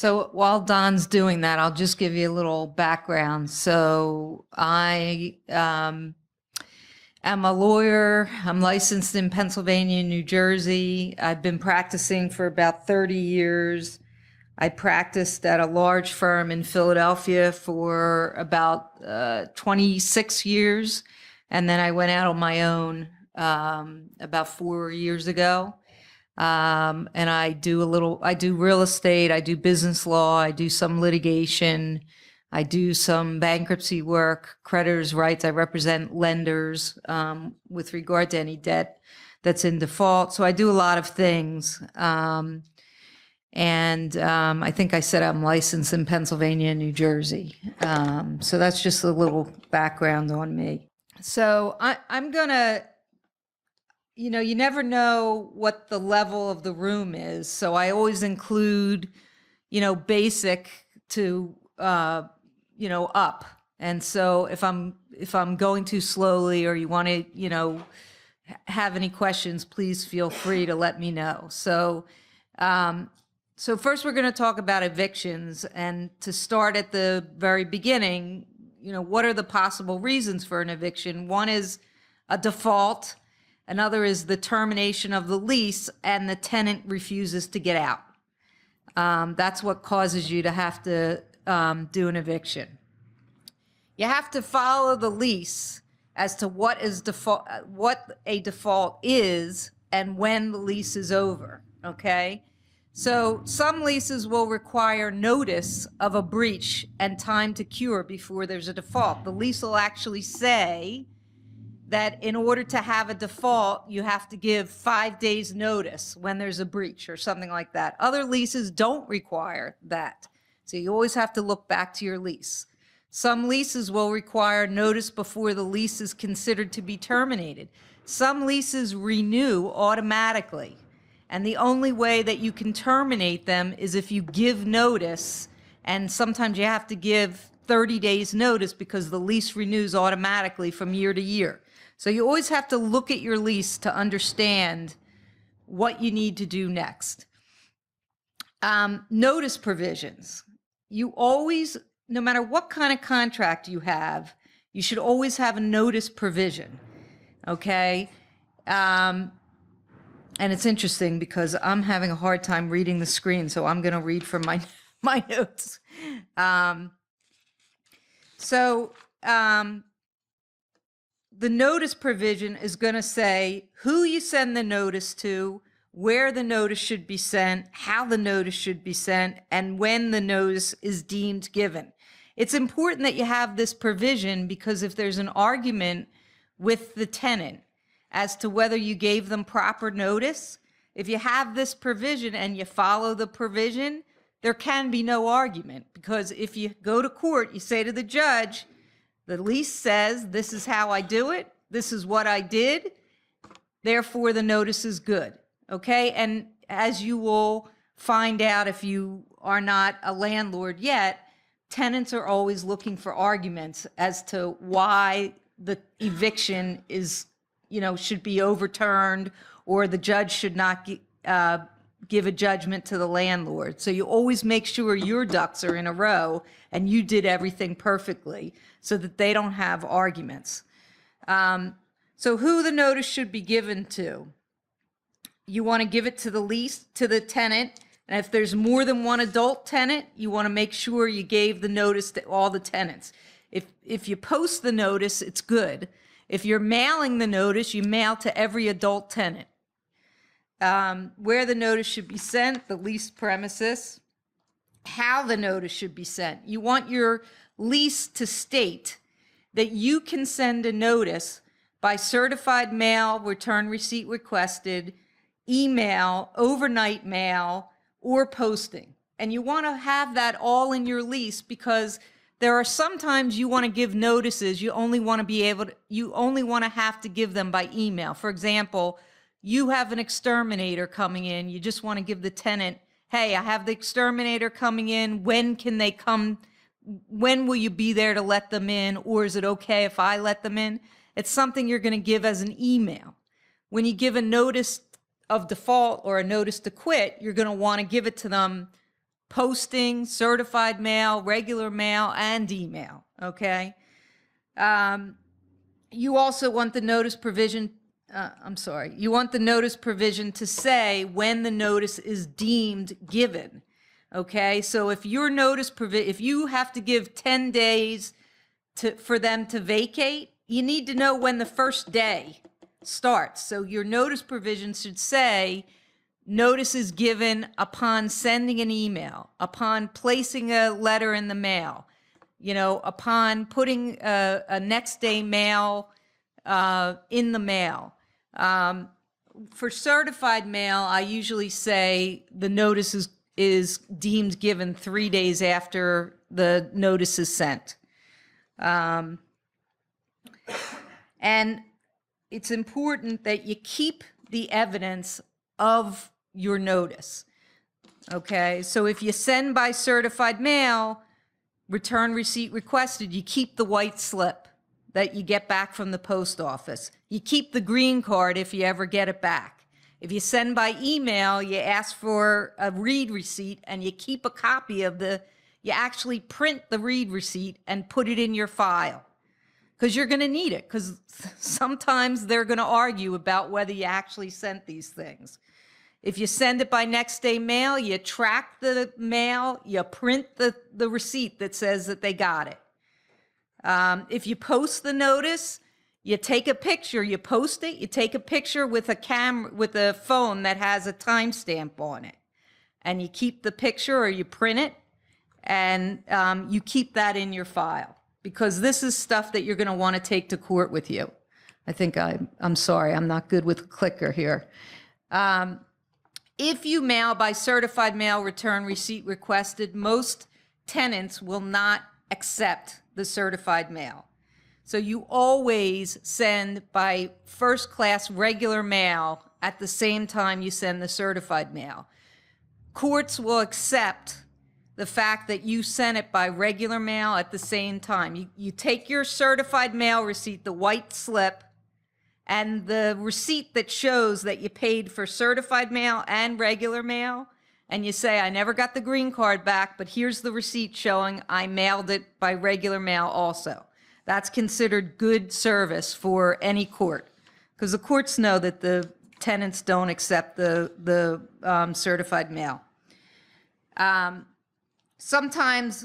So while Don's doing that, I'll just give you a little background. So I am a lawyer. I'm licensed in Pennsylvania and New Jersey. I've been practicing for about 30 years. I practiced at a large firm in Philadelphia for about 26 years. And then I went out on my own about 4 years ago. And I do real estate, I do business law, I do some litigation, I do some bankruptcy work, creditors' rights. I represent lenders with regard to any debt that's in default. So I do a lot of things. I think I said I'm licensed in Pennsylvania and New Jersey. So that's just a little background on me. So I'm going to, you never know what the level of the room is. So I always include, basic to, up. And so if I'm going too slowly or you want to, have any questions, please feel free to let me know. So first we're going to talk about evictions, and to start at the very beginning, what are the possible reasons for an eviction? One is a default. Another is the termination of the lease and the tenant refuses to get out. That's what causes you to have to do an eviction. You have to follow the lease as to what a default is and when the lease is over, okay? So some leases will require notice of a breach and time to cure before there's a default. The lease will actually say that in order to have a default, you have to give 5 days notice when there's a breach or something like that. Other leases don't require that. So you always have to look back to your lease. Some leases will require notice before the lease is considered to be terminated. Some leases renew automatically, and the only way that you can terminate them is if you give notice, and sometimes you have to give 30 days notice because the lease renews automatically from year to year. So you always have to look at your lease to understand what you need to do next. Notice provisions. You always, no matter what kind of contract you have, you should always have a notice provision, okay? And it's interesting because I'm having a hard time reading the screen, so I'm going to read from my notes. The notice provision is going to say who you send the notice to, where the notice should be sent, how the notice should be sent, and when the notice is deemed given. It's important that you have this provision because if there's an argument with the tenant as to whether you gave them proper notice, if you have this provision and you follow the provision, there can be no argument, because if you go to court, you say to the judge, the lease says, this is how I do it, this is what I did, therefore the notice is good, okay? And as you will find out if you are not a landlord yet, tenants are always looking for arguments as to why the eviction is, should be overturned, or the judge should not give a judgment to the landlord. So you always make sure your ducks are in a row and you did everything perfectly so that they don't have arguments. So who the notice should be given to. You want to give it to the tenant. And if there's more than one adult tenant, you want to make sure you gave the notice to all the tenants. If you post the notice, it's good. If you're mailing the notice, you mail to every adult tenant. Where the notice should be sent, the lease premises, how the notice should be sent. You want your lease to state that you can send a notice by certified mail, return receipt requested, email, overnight mail, or posting. And you want to have that all in your lease, because there are sometimes you want to give notices, you only want to have to give them by email. For example, you have an exterminator coming in, you just want to give the tenant, hey, I have the exterminator coming in, when can they come, when will you be there to let them in, or is it okay if I let them in? It's something you're going to give as an email. When you give a notice of default or a notice to quit, you're going to want to give it to them posting, certified mail, regular mail, and email, okay? You also want the notice provision, you want the notice provision to say when the notice is deemed given, okay? So if your notice if you have to give 10 days for them to vacate, you need to know when the first day starts. So your notice provision should say, notice is given upon sending an email, upon placing a letter in the mail, upon putting a next day mail in the mail. For certified mail, I usually say the notice is deemed given 3 days after the notice is sent. And it's important that you keep the evidence of your notice. Okay, so if you send by certified mail, return receipt requested, you keep the white slip that you get back from the post office. You keep the green card if you ever get it back. If you send by email, you ask for a read receipt and you keep a copy of you actually print the read receipt and put it in your file, because you're going to need it, because sometimes they're going to argue about whether you actually sent these things. If you send it by next day mail, you track the mail, you print the receipt that says that they got it. If you post the notice, you take a picture, you post it, you take a picture with a phone that has a timestamp on it, and you keep the picture or you print it, and you keep that in your file, because this is stuff that you're going to want to take to court with you. I think I'm sorry, I'm not good with the clicker here. If you mail by certified mail, return receipt requested, most tenants will not accept the certified mail. So you always send by first class regular mail at the same time you send the certified mail. Courts will accept the fact that you sent it by regular mail at the same time. You take your certified mail receipt, the white slip, and the receipt that shows that you paid for certified mail and regular mail, and you say, I never got the green card back, but here's the receipt showing I mailed it by regular mail also. That's considered good service for any court, because the courts know that the tenants don't accept the certified mail. Sometimes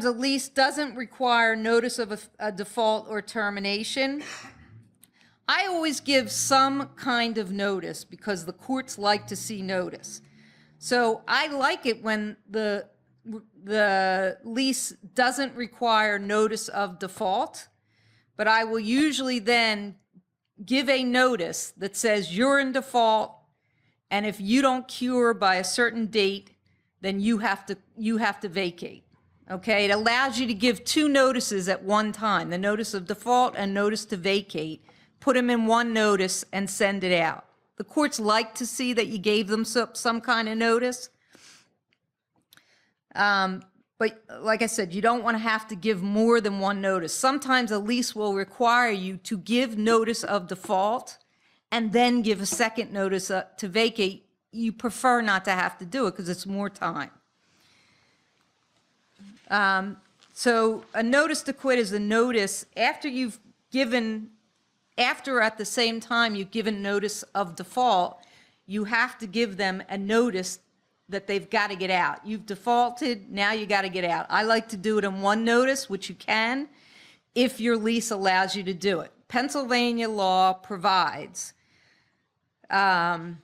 a lease doesn't require notice of a default or termination. I always give some kind of notice because the courts like to see notice. So I like it when the lease doesn't require notice of default, but I will usually then give a notice that says you're in default, and if you don't cure by a certain date, then you have to vacate. Okay, it allows you to give two notices at one time, the notice of default and notice to vacate. Put them in one notice and send it out. The courts like to see that you gave them some kind of notice. But like I said, you don't want to have to give more than one notice. Sometimes a lease will require you to give notice of default and then give a second notice to vacate. You prefer not to have to do it because it's more time. So a notice to quit is a notice after at the same time you've given notice of default, you have to give them a notice that they've got to get out. You've defaulted, now you got to get out. I like to do it in one notice, which you can, if your lease allows you to do it. Pennsylvania law provides that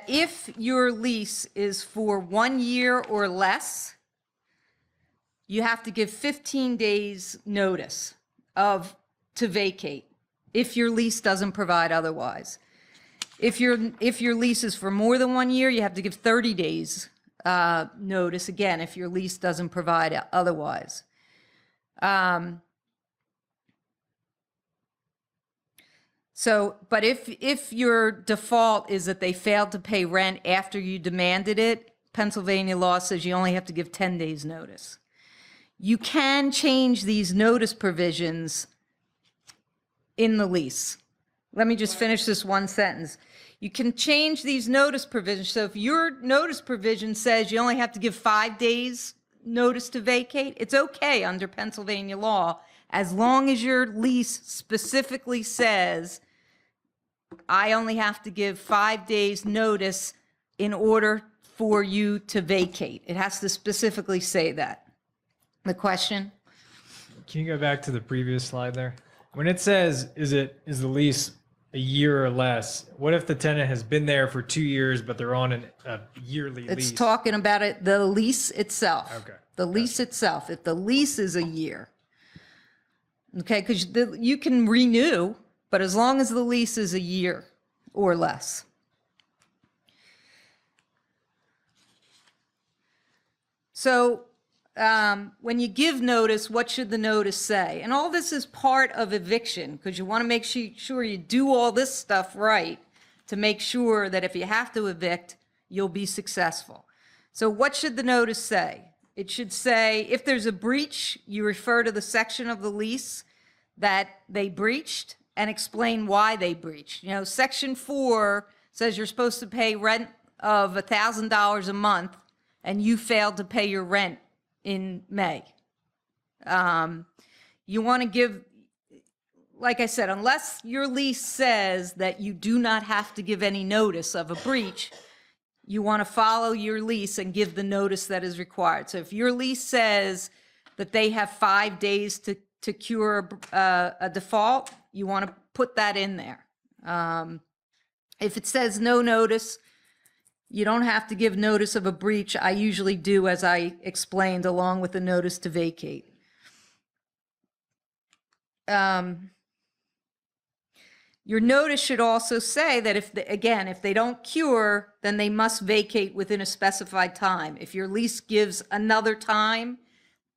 if your lease is for 1 year or less, you have to give 15 days notice to vacate if your lease doesn't provide otherwise. If your lease is for more than 1 year, you have to give 30 days notice, again, if your lease doesn't provide otherwise. But if your default is that they failed to pay rent after you demanded it, Pennsylvania law says you only have to give 10 days notice. You can change these notice provisions in the lease. let me just finish this one sentence. You can change these notice provisions. So if your notice provision says you only have to give 5 days notice to vacate, it's okay under Pennsylvania law, as long as your lease specifically says, I only have to give 5 days notice in order for you to vacate. It has to specifically say that. The question? Can you go back to the previous slide there? When it says, is the lease a year or less, what if the tenant has been there for 2 years, but they're on a yearly lease? It's talking about it, the lease itself. Okay. The lease itself. If the lease is a year. Okay, because you can renew, but as long as the lease is a year or less. So when you give notice, what should the notice say? And all this is part of eviction, because you want to make sure you do all this stuff right to make sure that if you have to evict, you'll be successful. So what should the notice say? It should say, if there's a breach, you refer to the section of the lease that they breached and explain why they breached. You know, Section 4 says you're supposed to pay rent of $1,000 a month, and you failed to pay your rent in May. You want to give, like I said, unless your lease says that you do not have to give any notice of a breach, you want to follow your lease and give the notice that is required. So if your lease says that they have 5 days to cure a default, you want to put that in there. If it says no notice, you don't have to give notice of a breach. I usually do, as I explained, along with the notice to vacate. Your notice should also say that if they don't cure, then they must vacate within a specified time. If your lease gives another time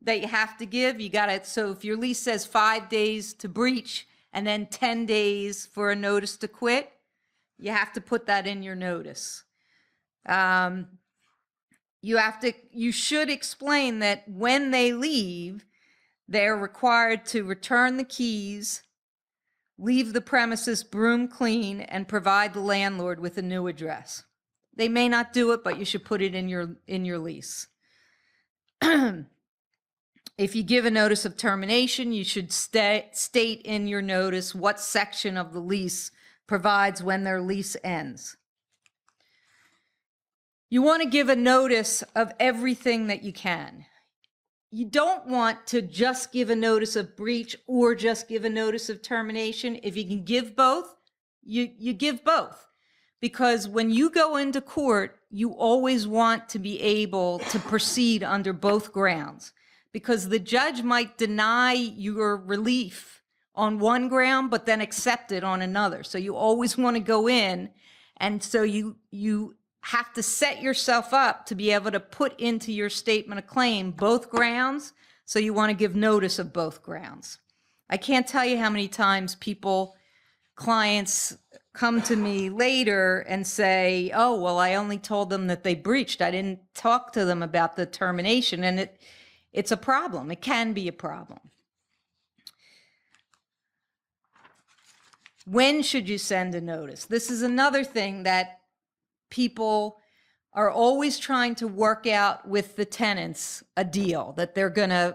that you have to give, you got it. So if your lease says 5 days to breach and then 10 days for a notice to quit, you have to put that in your notice. You should explain that when they leave, they're required to return the keys, leave the premises broom clean, and provide the landlord with a new address. They may not do it, but you should put it in your lease. If you give a notice of termination, you should state in your notice what section of the lease provides when their lease ends. You want to give a notice of everything that you can. You don't want to just give a notice of breach or just give a notice of termination. If you can give both, you give both. Because when you go into court, you always want to be able to proceed under both grounds. Because the judge might deny your relief on one ground, but then accept it on another. So you always want to go in, and so you have to set yourself up to be able to put into your statement of claim both grounds, so you want to give notice of both grounds. I can't tell you how many times clients come to me later and say, oh, well, I only told them that they breached. I didn't talk to them about the termination, and it's a problem. It can be a problem. When should you send a notice? This is another thing that people are always trying to work out with the tenants, a deal that they're gonna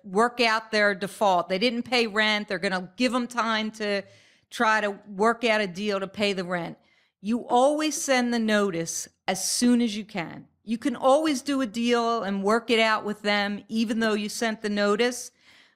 work out their default. They didn't pay rent. They're gonna give them time to try to work out a deal to pay the rent. You always send the notice as soon as you can. You can always do a deal and work it out with them, even though you sent the notice,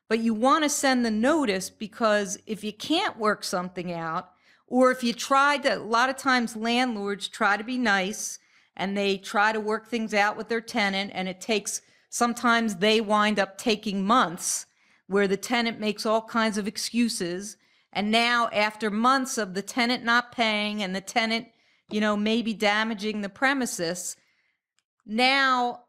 but you want to send the notice because if you can't work something out, or if you tried to, a lot of times landlords try to be nice and they try to work things out with their tenant, and it takes, sometimes they wind up taking months where the tenant makes all kinds of excuses. And now after months of the tenant not paying and the tenant, maybe damaging the premises, now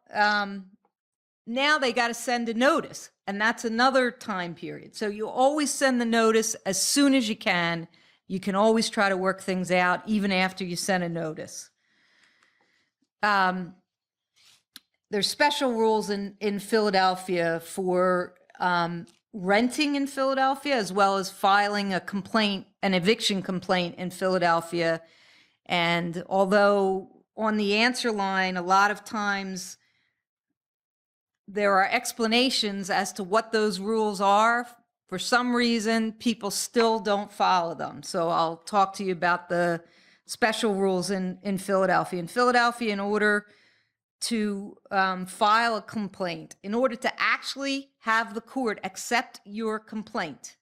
they got to send a notice, and that's another time period. So you always send the notice as soon as you can. You can always try to work things out even after you send a notice. There's special rules in Philadelphia for renting in Philadelphia, as well as filing a complaint an eviction complaint in Philadelphia. And although on the answer line, a lot of times there are explanations as to what those rules are, for some reason, people still don't follow them. So I'll talk to you about the special rules in Philadelphia. In Philadelphia, in order to file a complaint, in order to actually have the court accept your complaint,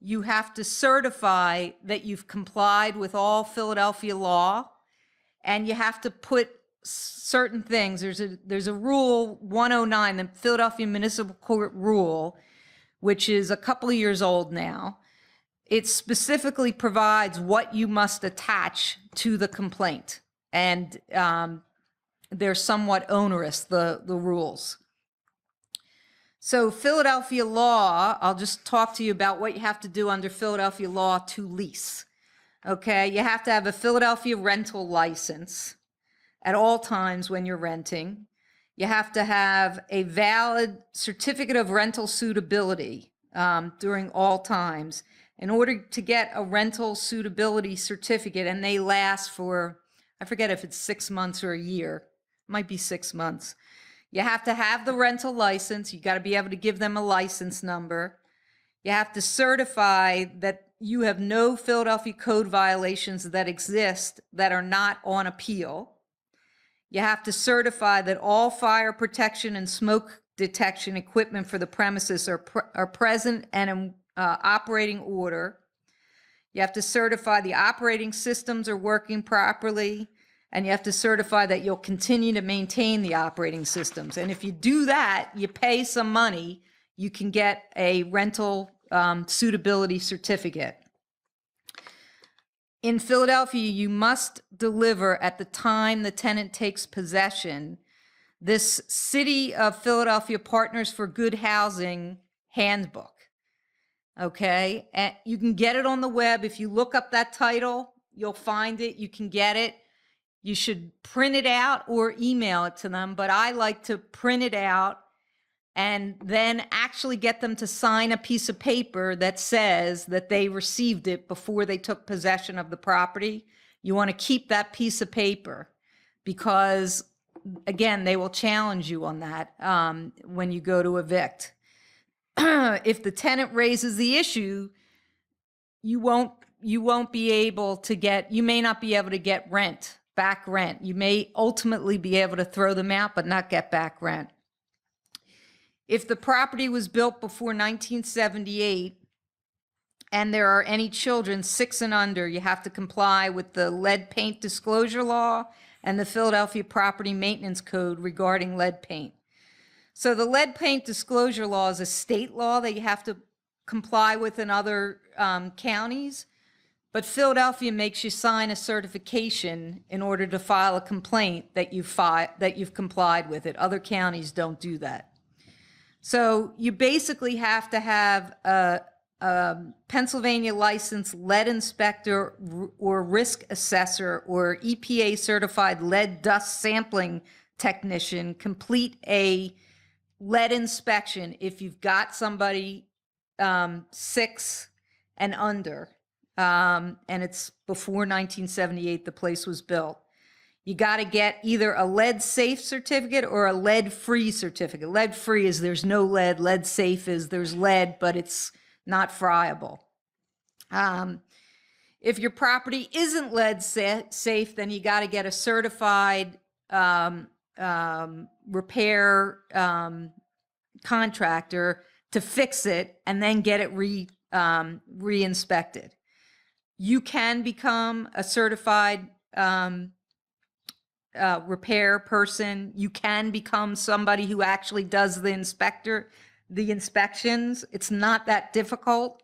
you have to certify that you've complied with all Philadelphia law, and you have to put certain things. There's a rule 109, the Philadelphia Municipal Court rule, which is a couple of years old now. It specifically provides what you must attach to the complaint. And they're somewhat onerous, the rules. So Philadelphia law, I'll just talk to you about what you have to do under Philadelphia law to lease. Okay, you have to have a Philadelphia rental license at all times when you're renting. You have to have a valid certificate of rental suitability during all times. In order to get a rental suitability certificate, and they last for, I forget if it's 6 months or a year, it might be 6 months. You have to have the rental license. You got to be able to give them a license number. You have to certify that you have no Philadelphia code violations that exist that are not on appeal. You have to certify that all fire protection and smoke detection equipment for the premises are present and in operating order. You have to certify the operating systems are working properly, and you have to certify that you'll continue to maintain the operating systems. And if you do that, you pay some money, you can get a rental suitability certificate. In Philadelphia, you must deliver at the time the tenant takes possession this City of Philadelphia Partners for Good Housing handbook. Okay, and you can get it on the web. If you look up that title, you'll find it. You can get it. You should print it out or email it to them, but I like to print it out and then actually get them to sign a piece of paper that says that they received it before they took possession of the property. You want to keep that piece of paper because, again, they will challenge you on that when you go to evict. If the tenant raises the issue, you won't be able to get, you may not be able to get back rent. You may ultimately be able to throw them out, but not get back rent. If the property was built before 1978 and there are any children 6 and under, you have to comply with the lead paint disclosure law and the Philadelphia Property Maintenance Code regarding lead paint. So the lead paint disclosure law is a state law that you have to comply with in other counties, but Philadelphia makes you sign a certification in order to file a complaint that you've complied with it. Other counties don't do that. So you basically have to have a Pennsylvania licensed lead inspector or risk assessor or EPA certified lead dust sampling technician complete a lead inspection if you've got somebody 6 and under, and it's before 1978 the place was built. You got to get either a lead safe certificate or a lead free certificate. Lead free is there's no lead. Lead safe is there's lead, but it's not friable. If your property isn't lead safe, then you got to get a certified repair contractor to fix it and then get it re-inspected. You can become a certified repair person. You can become somebody who actually does the inspections. It's not that difficult.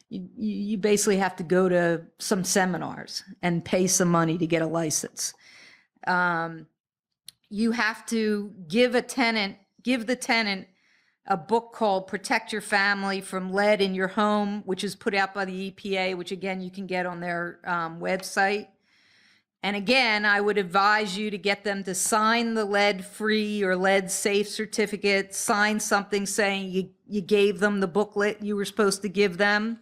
You basically have to go to some seminars and pay some money to get a license. You have to give the tenant a book called Protect Your Family from Lead in Your Home, which is put out by the EPA, which again, you can get on their website. And again, I would advise you to get them to sign the lead-free or lead-safe certificate, sign something saying you gave them the booklet you were supposed to give them.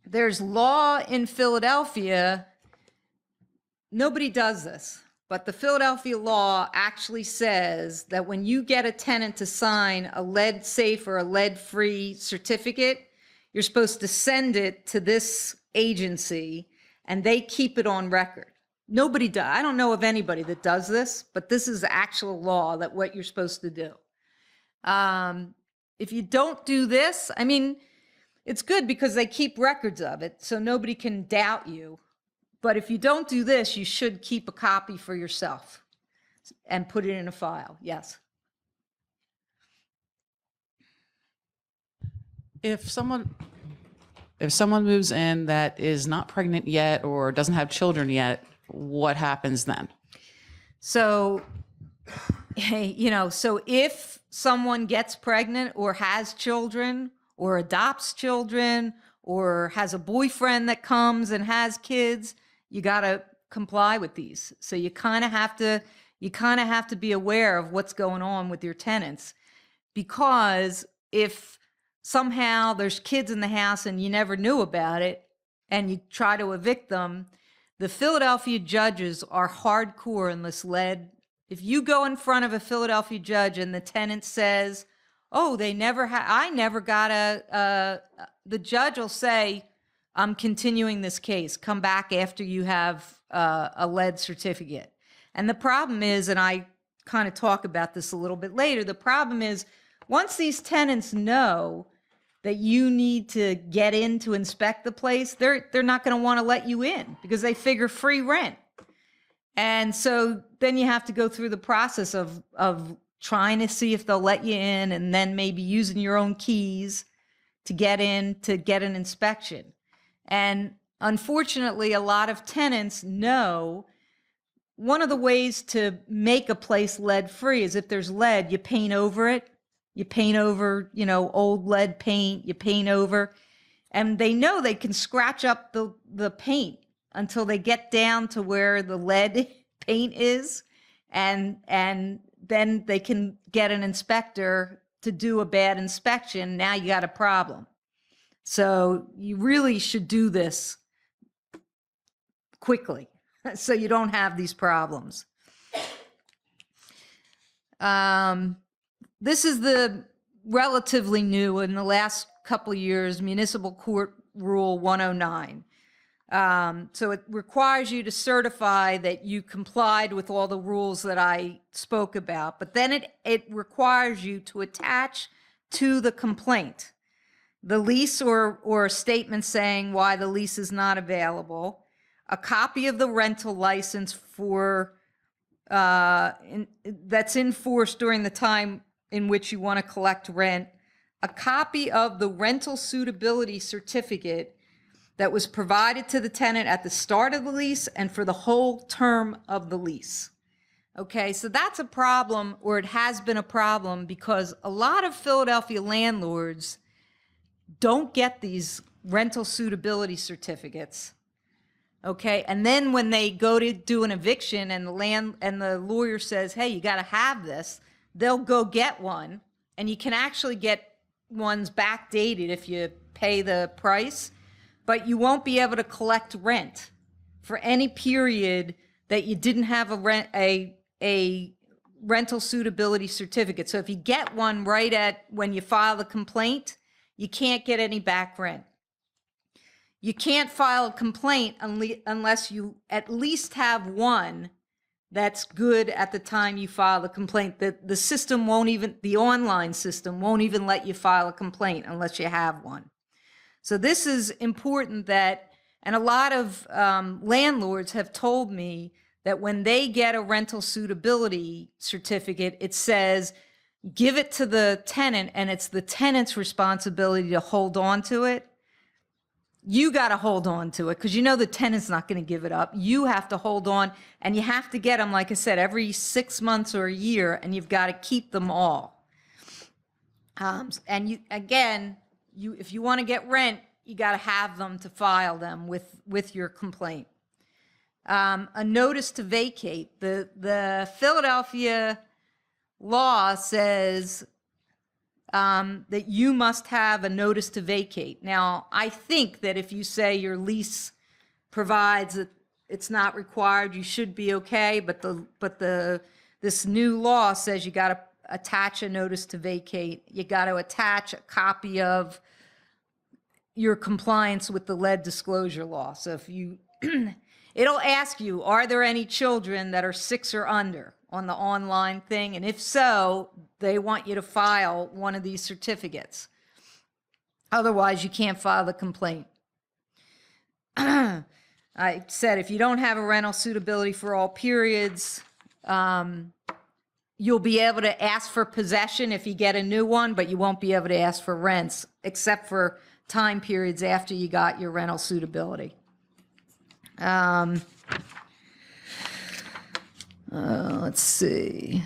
there's law in Philadelphia. Nobody does this, but the Philadelphia law actually says that when you get a tenant to sign a lead safe or a lead free certificate, you're supposed to send it to this agency and they keep it on record. Nobody does. I don't know of anybody that does this, but this is the actual law that what you're supposed to do. If you don't do this, I mean, it's good because they keep records of it, so nobody can doubt you. But if you don't do this, you should keep a copy for yourself and put it in a file. Yes. If someone moves in that is not pregnant yet or doesn't have children yet, what happens then? So, so if someone gets pregnant or has children or adopts children or has a boyfriend that comes and has kids, you got to comply with these. So you kind of have to be aware of what's going on with your tenants, because if somehow there's kids in the house and you never knew about it and you try to evict them, the Philadelphia judges are hardcore in this lead. If you go in front of a Philadelphia judge and the tenant says, oh, I never got the judge will say, I'm continuing this case. Come back after you have a lead certificate. And the problem is, and I kind of talk about this a little bit later, the problem is once these tenants know that you need to get in to inspect the place, they're not going to want to let you in because they figure free rent. And so then you have to go through the process of trying to see if they'll let you in and then maybe using your own keys to get in to get an inspection. And unfortunately, a lot of tenants know one of the ways to make a place lead free is if there's lead, you paint over it. You paint over, old lead paint, you paint over, and they know they can scratch up the paint until they get down to where the lead paint is. And then they can get an inspector to do a bad inspection. Now you got a problem. So you really should do this quickly so you don't have these problems. This is the relatively new in the last couple of years, Municipal Court Rule 109. So it requires you to certify that you complied with all the rules that I spoke about, but then it requires you to attach to the complaint the lease or a statement saying why the lease is not available, a copy of the rental license for that's in force during the time in which you want to collect rent, a copy of the rental suitability certificate that was provided to the tenant at the start of the lease and for the whole term of the lease. Okay, so that's a problem, or it has been a problem, because a lot of Philadelphia landlords don't get these rental suitability certificates. Okay, and then when they go to do an eviction and the lawyer says, hey, you got to have this, they'll go get one, and you can actually get ones backdated if you pay the price, but you won't be able to collect rent for any period that you didn't have a rental suitability certificate. So if you get one right at when you file the complaint, you can't get any back rent. You can't file a complaint unless you at least have one that's good at the time you file the complaint. The system won't even, the online system won't even let you file a complaint unless you have one. So this is important that, and a lot of landlords have told me that when they get a rental suitability certificate, it says, give it to the tenant, and it's the tenant's responsibility to hold on to it. You got to hold on to it because the tenant's not going to give it up. You have to hold on, and you have to get them, like I said, every 6 months or a year, and you've got to keep them all. And you, again, if you want to get rent, you got to have them to file them with your complaint. A notice to vacate. The Philadelphia law says that you must have a notice to vacate. Now, I think that if you say your lease provides that it's not required, you should be okay, but this new law says you got to attach a notice to vacate. You got to attach a copy of your compliance with the lead disclosure law. So if you, it'll ask you, are there any children that are 6 or under on the online thing? And if so, they want you to file one of these certificates. Otherwise, you can't file the complaint. I said if you don't have a rental suitability for all periods, you'll be able to ask for possession if you get a new one, but you won't be able to ask for rents except for time periods after you got your rental suitability. Let's see.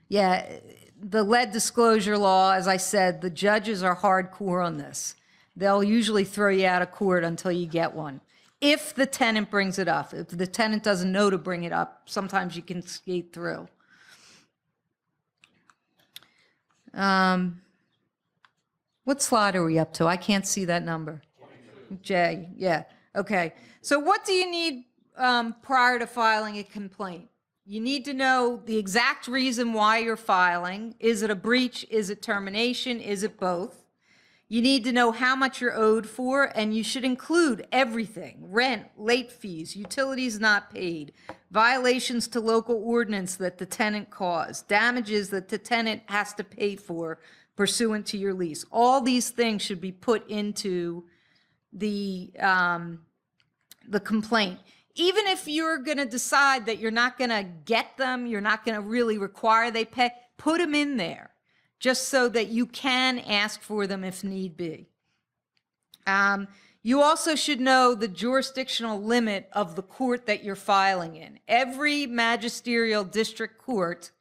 Yeah, the lead disclosure law, as I said, the judges are hardcore on this. They'll usually throw you out of court until you get one. If the tenant brings it up. If the tenant doesn't know to bring it up, sometimes you can skate through. What slide are we up to? I can't see that number. J, yeah, okay. So what do you need prior to filing a complaint? You need to know the exact reason why you're filing. Is it a breach? Is it termination? Is it both? You need to know how much you're owed for, and you should include everything: rent, late fees, utilities not paid, violations to local ordinance that the tenant caused, damages that the tenant has to pay for pursuant to your lease. All these things should be put into the complaint. Even if you're going to decide that you're not going to get them, you're not going to really require they pay, put them in there just so that you can ask for them if need be. You also should know the jurisdictional limit of the court that you're filing in. Every magisterial district court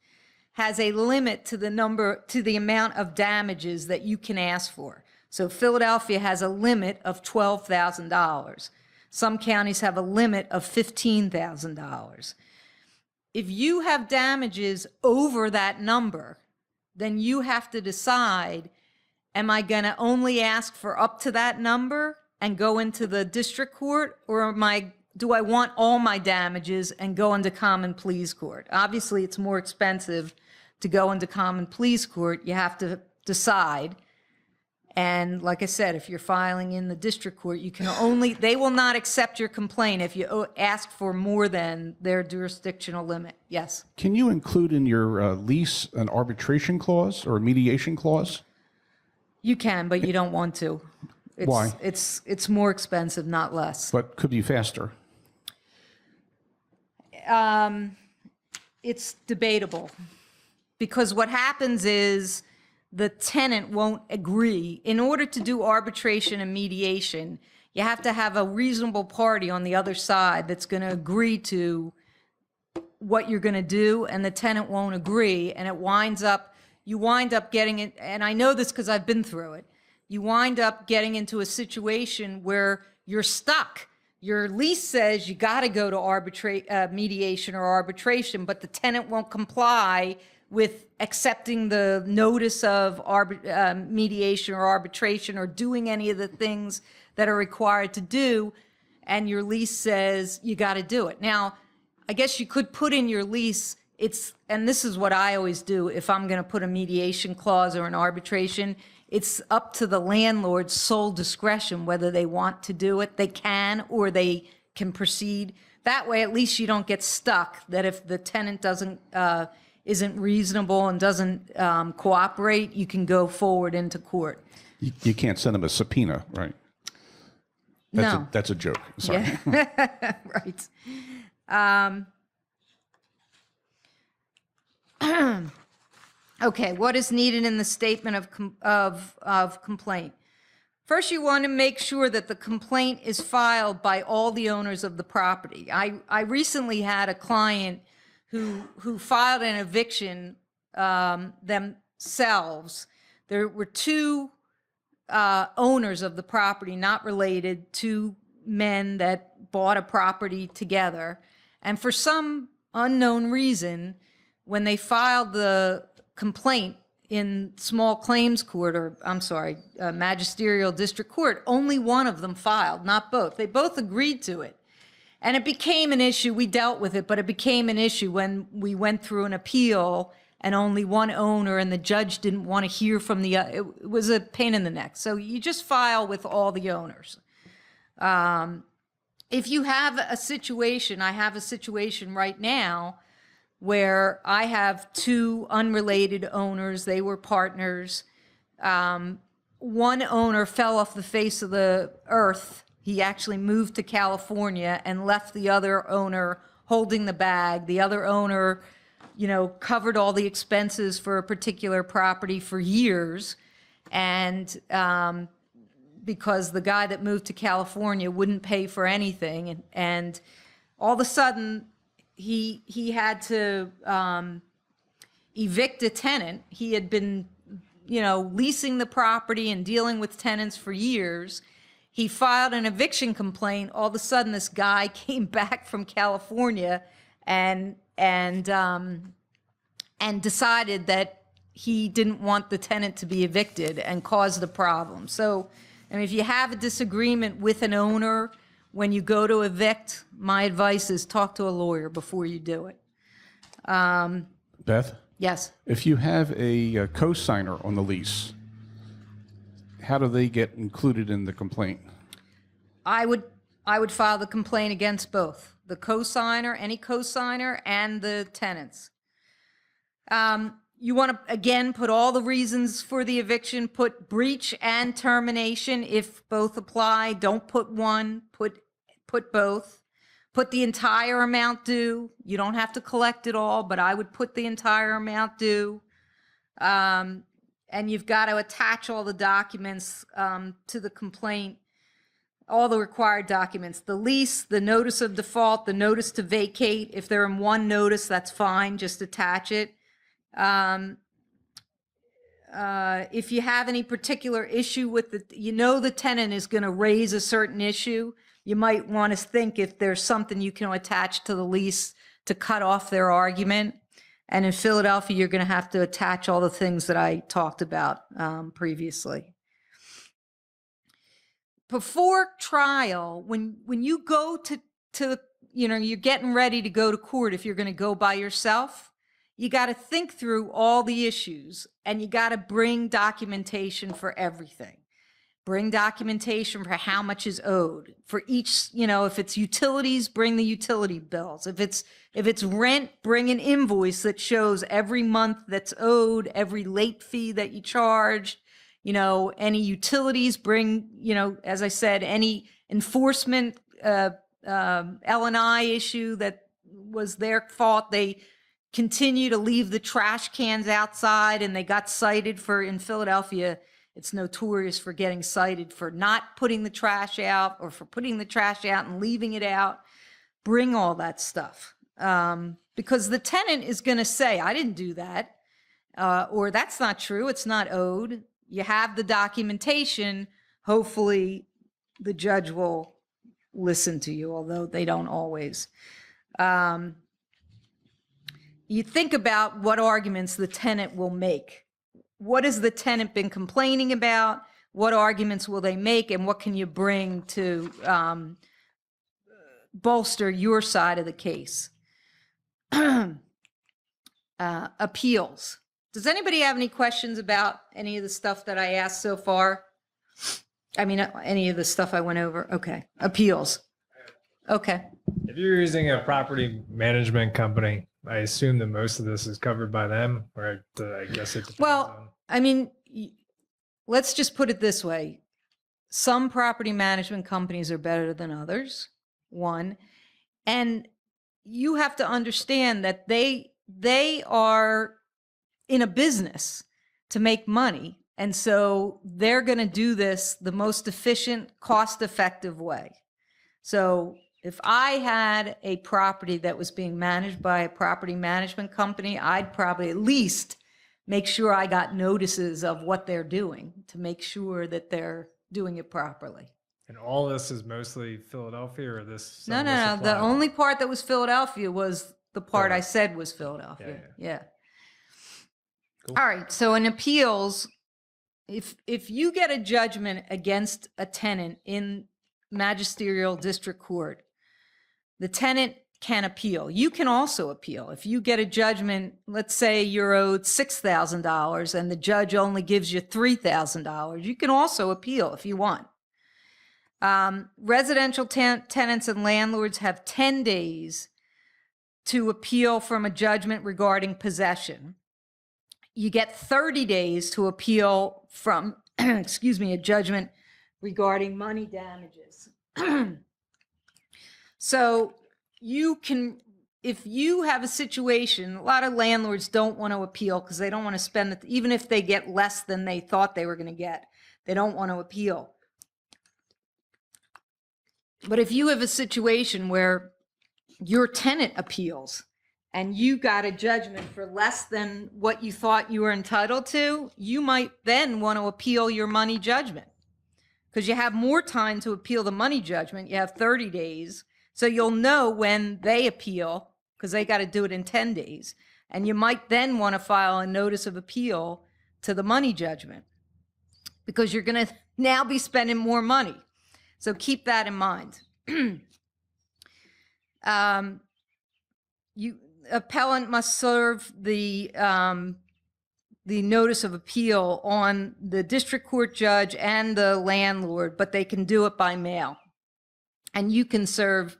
has a limit to the amount of damages that you can ask for. So Philadelphia has a limit of $12,000. Some counties have a limit of $15,000. If you have damages over that number, then you have to decide, am I going to only ask for up to that number and go into the district court, or do I want all my damages and go into common pleas court? Obviously, it's more expensive to go into common pleas court. You have to decide. And like I said, if you're filing in the district court, they will not accept your complaint if you ask for more than their jurisdictional limit. Yes? Can you include in your lease an arbitration clause or a mediation clause? You can, but you don't want to. Why? It's more expensive, not less. But could be faster. It's debatable, because what happens is the tenant won't agree. In order to do arbitration and mediation, you have to have a reasonable party on the other side that's going to agree to what you're going to do, and the tenant won't agree, and you wind up getting it, and I know this because I've been through it, you wind up getting into a situation where you're stuck. Your lease says you got to go to mediation or arbitration, but the tenant won't comply with accepting the notice of mediation or arbitration or doing any of the things that are required to do, and your lease says you got to do it. Now, I guess you could put in your lease, and this is what I always do if I'm going to put a mediation clause or an arbitration, it's up to the landlord's sole discretion whether they want to do it. They can, or they can proceed. That way, at least you don't get stuck, that if the tenant isn't reasonable and doesn't cooperate, you can go forward into court. You can't send them a subpoena, right? No. That's a joke. Sorry. Yeah. Right. Okay, what is needed in the statement of complaint? First, you want to make sure that the complaint is filed by all the owners of the property. I recently had a client who filed an eviction themselves. There were two owners of the property, not related, two men that bought a property together. And for some unknown reason, when they filed the complaint, in small claims court, or I'm sorry, magisterial district court, only one of them filed, not both. They both agreed to it. And it became an issue. We dealt with it, but it became an issue when we went through an appeal and only one owner, and the judge didn't want to hear from the other. It was a pain in the neck. So you just file with all the owners. If you have a situation, I have a situation right now where I have two unrelated owners. They were partners. One owner fell off the face of the earth. He actually moved to California and left the other owner holding the bag. The other owner, covered all the expenses for a particular property for years. And because the guy that moved to California wouldn't pay for anything. And all of a sudden, he had to evict a tenant. He had been, leasing the property and dealing with tenants for years. He filed an eviction complaint. All of a sudden, this guy came back from California and decided that he didn't want the tenant to be evicted and caused a problem. So, if you have a disagreement with an owner, when you go to evict, my advice is talk to a lawyer before you do it. Beth, Yes. if you have a co-signer on the lease, how do they get included in the complaint? I would file the complaint against both the co-signer, any co-signer, and the tenants. You want to, again, put all the reasons for the eviction, put breach and termination if both apply. Don't put one, put both. Put the entire amount due. You don't have to collect it all, but I would put the entire amount due. And you've got to attach all the documents to the complaint, all the required documents, the lease, the notice of default, the notice to vacate. If they're in one notice, that's fine, just attach it. If you have any particular issue with the tenant is going to raise a certain issue, you might want to think if there's something you can attach to the lease to cut off their argument. And in Philadelphia, you're going to have to attach all the things that I talked about previously. Before trial, when you go to you're getting ready to go to court, if you're going to go by yourself, you got to think through all the issues, and you got to bring documentation for everything. Bring documentation for how much is owed for each, if it's utilities, bring the utility bills. If it's rent, bring an invoice that shows every month that's owed, every late fee that you charged, any utilities, bring, as I said, any enforcement, L&I issue that was their fault. They continue to leave the trash cans outside and they got cited for, in Philadelphia, it's notorious for getting cited for not putting the trash out or for putting the trash out and leaving it out. Bring all that stuff. Because the tenant is going to say, I didn't do that. Or that's not true. It's not owed. You have the documentation. Hopefully the judge will listen to you, although they don't always. You think about what arguments the tenant will make. What has the tenant been complaining about? What arguments will they make? And what can you bring to bolster your side of the case? Appeals. Does anybody have any questions about any of the stuff that I asked so far? I mean, any of the stuff I went over? Okay. Appeals. Okay. If you're using a property management company, I assume that most of this is covered by them, or I guess it depends on. I mean, let's just put it this way. Some property management companies are better than others, one. And you have to understand that they are in a business to make money. And so they're going to do this the most efficient, cost-effective way. So if I had a property that was being managed by a property management company, I'd probably at least make sure I got notices of what they're doing to make sure that they're doing it properly. And all this is mostly Philadelphia, or this? No. The only part that was Philadelphia was the part I said was Philadelphia. Yeah. All right, so in appeals, if you get a judgment against a tenant in magisterial district court, the tenant can appeal. You can also appeal. If you get a judgment, let's say you're owed $6,000 and the judge only gives you $3,000, you can also appeal if you want. Residential tenants and landlords have 10 days to appeal from a judgment regarding possession. You get 30 days to appeal from, excuse me, a judgment regarding money damages. So you can, if you have a situation, a lot of landlords don't want to appeal because they don't want to spend it, even if they get less than they thought they were going to get, they don't want to appeal. But if you have a situation where your tenant appeals and you got a judgment for less than what you thought you were entitled to, you might then want to appeal your money judgment because you have more time to appeal the money judgment. You have 30 days. So you'll know when they appeal because they got to do it in 10 days. And you might then want to file a notice of appeal to the money judgment because you're going to now be spending more money. So keep that in mind. Appellant must serve the notice of appeal on the district court judge and the landlord, but they can do it by mail. And you can serve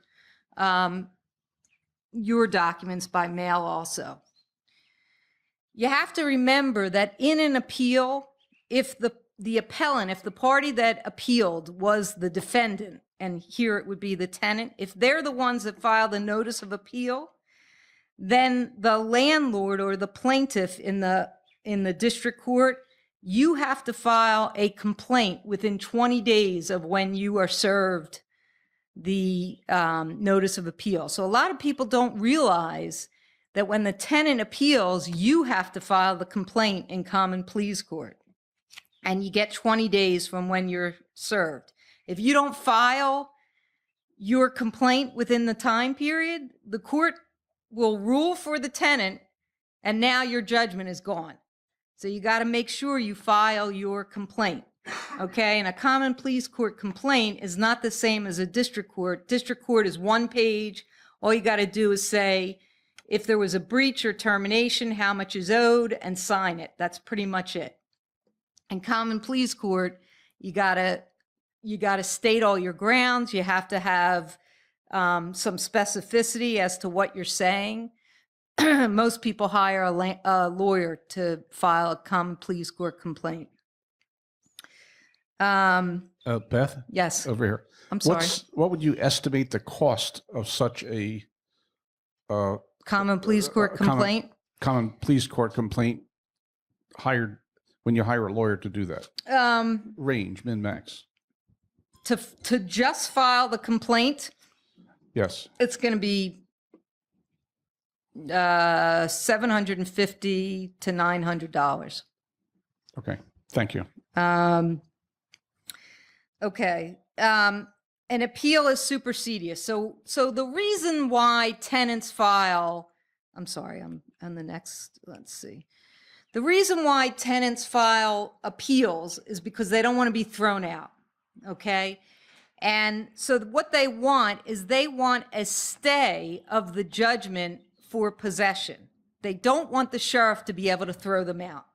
your documents by mail also. You have to remember that in an appeal, if the appellant, if the party that appealed was the defendant, and here it would be the tenant, if they're the ones that filed the notice of appeal, then the landlord or the plaintiff in the district court, you have to file a complaint within 20 days of when you are served the notice of appeal. So a lot of people don't realize that when the tenant appeals, you have to file the complaint in common pleas court. And you get 20 days from when you're served. If you don't file your complaint within the time period, the court will rule for the tenant, and now your judgment is gone. So you got to make sure you file your complaint, okay? And a common pleas court complaint is not the same as a district court. District court is one page. All you got to do is say, if there was a breach or termination, how much is owed, and sign it. That's pretty much it. In common pleas court, you gotta state all your grounds. You have to have some specificity as to what you're saying. Most people hire a lawyer to file a common pleas court complaint. Beth? Yes. Over here. I'm sorry. What would you estimate the cost of such a Common pleas court complaint? Common pleas court complaint hired when you hire a lawyer to do that? Range, min, max. To just file the complaint, Yes. it's going to be $750 to $900. Okay. Thank you. Okay. An appeal is supersedious. So the reason why tenants file, I'm sorry, I'm on the next, let's see. The reason why tenants file appeals is because they don't want to be thrown out, okay? And so what they want is they want a stay of the judgment for possession. They don't want the sheriff to be able to throw them out.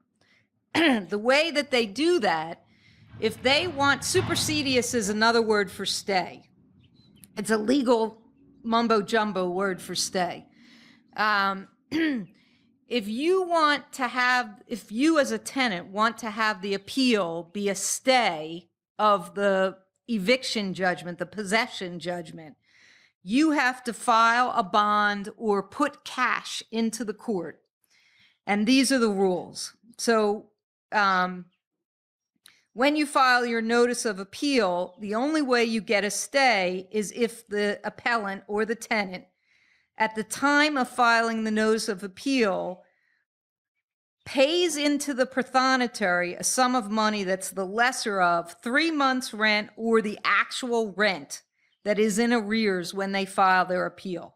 The way that they do that, if they want, supersedious is another word for stay. It's a legal mumbo jumbo word for stay. If you as a tenant want to have the appeal be a stay of the eviction judgment, the possession judgment, you have to file a bond or put cash into the court. And these are the rules. So when you file your notice of appeal, the only way you get a stay is if the appellant or the tenant, at the time of filing the notice of appeal, pays into the prothonotary a sum of money that's the lesser of 3 months' rent or the actual rent that is in arrears when they file their appeal.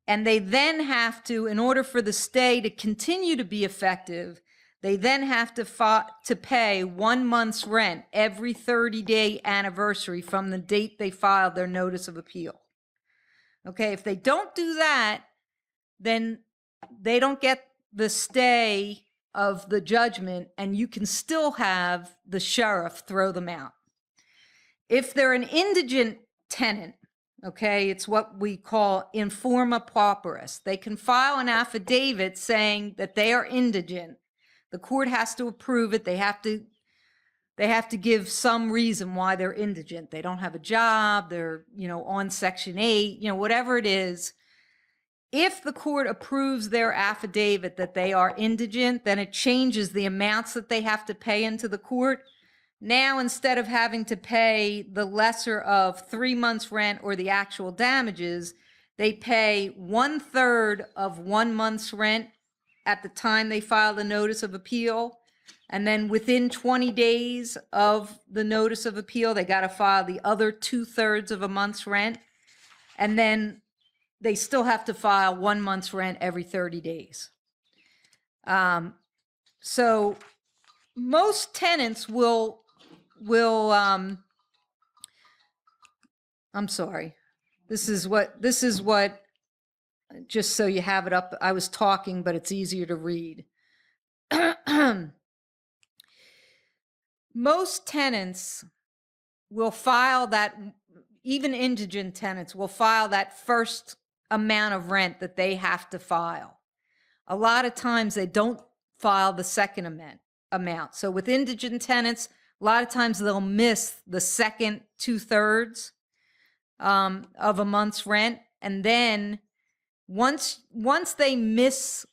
And they then have to, in order for the stay to continue to be effective, they then have to pay 1 month's rent every 30-day anniversary from the date they filed their notice of appeal. Okay, if they don't do that, then they don't get the stay of the judgment, and you can still have the sheriff throw them out. If they're an indigent tenant, okay, it's what we call informa pauperis. They can file an affidavit saying that they are indigent. The court has to approve it. They have to give some reason why they're indigent. They don't have a job. They're, on Section 8, whatever it is. If the court approves their affidavit that they are indigent, then it changes the amounts that they have to pay into the court. Now, instead of having to pay the lesser of 3 months' rent or the actual damages, they pay 1/3 of 1 month's rent at the time they file the notice of appeal. And then within 20 days of the notice of appeal, they got to file the other 2/3 of a month's rent. And then they still have to file 1 month's rent every 30 days. So most tenants I'm sorry. This is what, just so you have it up, I was talking, but it's easier to read. Most tenants will file that, even indigent tenants will file that first amount of rent that they have to file. A lot of times they don't file the second amount. So with indigent tenants, a lot of times they'll miss the second 2/3 of a month's rent. And then once they miss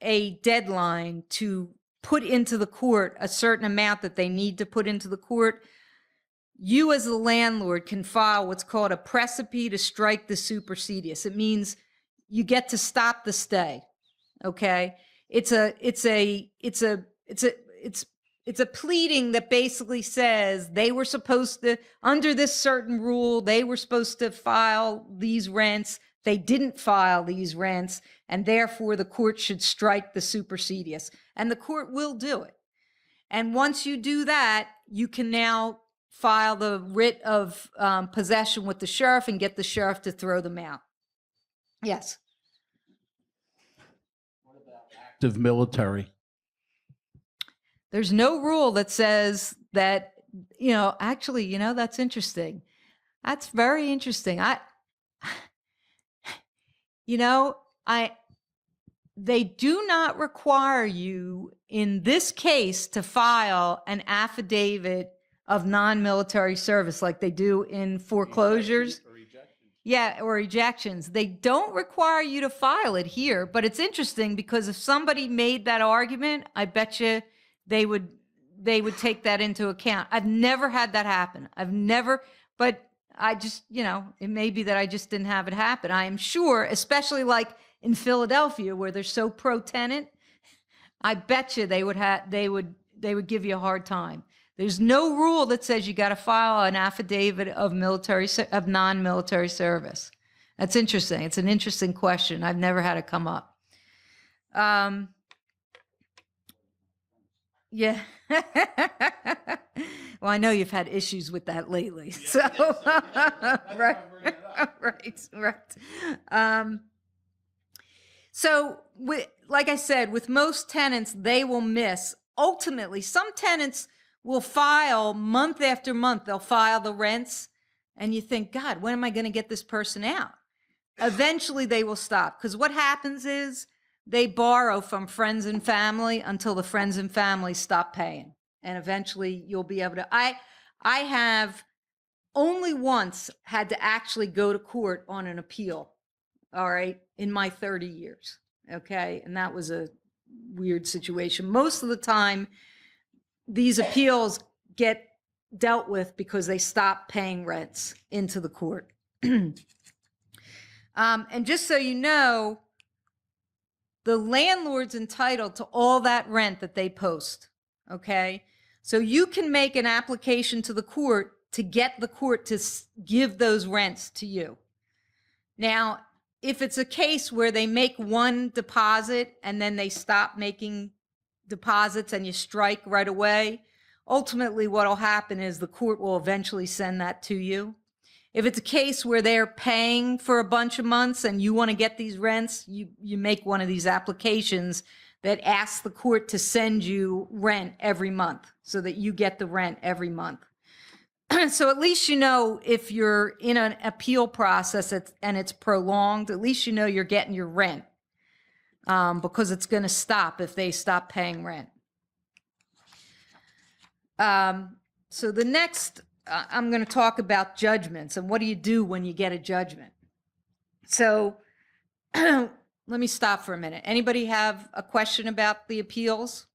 a deadline to put into the court a certain amount that they need to put into the court, you as the landlord can file what's called a precipice to strike the supersedious. It means you get to stop the stay. Okay. It's a pleading that basically says they were supposed to, under this certain rule, they were supposed to file these rents. They didn't file these rents, and therefore the court should strike the supersedious. And the court will do it. And once you do that, you can now file the writ of possession with the sheriff and get the sheriff to throw them out. Yes. Active military. There's no rule that says that, actually, that's interesting. That's very interesting. They do not require you in this case to file an affidavit of non-military service like they do in foreclosures. Yeah, or ejections. They don't require you to file it here, but it's interesting because if somebody made that argument, I bet you they would take that into account. I've never had that happen. But I just, it may be that I just didn't have it happen. I am sure, especially like in Philadelphia where they're so pro-tenant, I bet you they would give you a hard time. There's no rule that says you got to file an affidavit of non-military service. That's interesting. It's an interesting question. I've never had it come up. Yeah. Well, I know you've had issues with that lately. So, right. So, like I said, with most tenants, they will miss. Ultimately, some tenants will file month after month. They'll file the rents, and you think, God, when am I going to get this person out? Eventually, they will stop, because what happens is they borrow from friends and family until the friends and family stop paying, and eventually you'll be able to. I have only once had to actually go to court on an appeal, all right, in my 30 years, okay? And that was a weird situation. Most of the time, these appeals get dealt with because they stop paying rents into the court. And just so you know, the landlord's entitled to all that rent that they post, okay? So you can make an application to the court to get the court to give those rents to you. Now, if it's a case where they make one deposit and then they stop making deposits and you strike right away, ultimately what will happen is the court will eventually send that to you. If it's a case where they're paying for a bunch of months and you want to get these rents, you make one of these applications that asks the court to send you rent every month so that you get the rent every month. So at least you know if you're in an appeal process and it's prolonged, at least you know you're getting your rent, because it's going to stop if they stop paying rent. So the next, I'm going to talk about judgments and what do you do when you get a judgment. So let me stop for a minute. Anybody have a question about the appeals?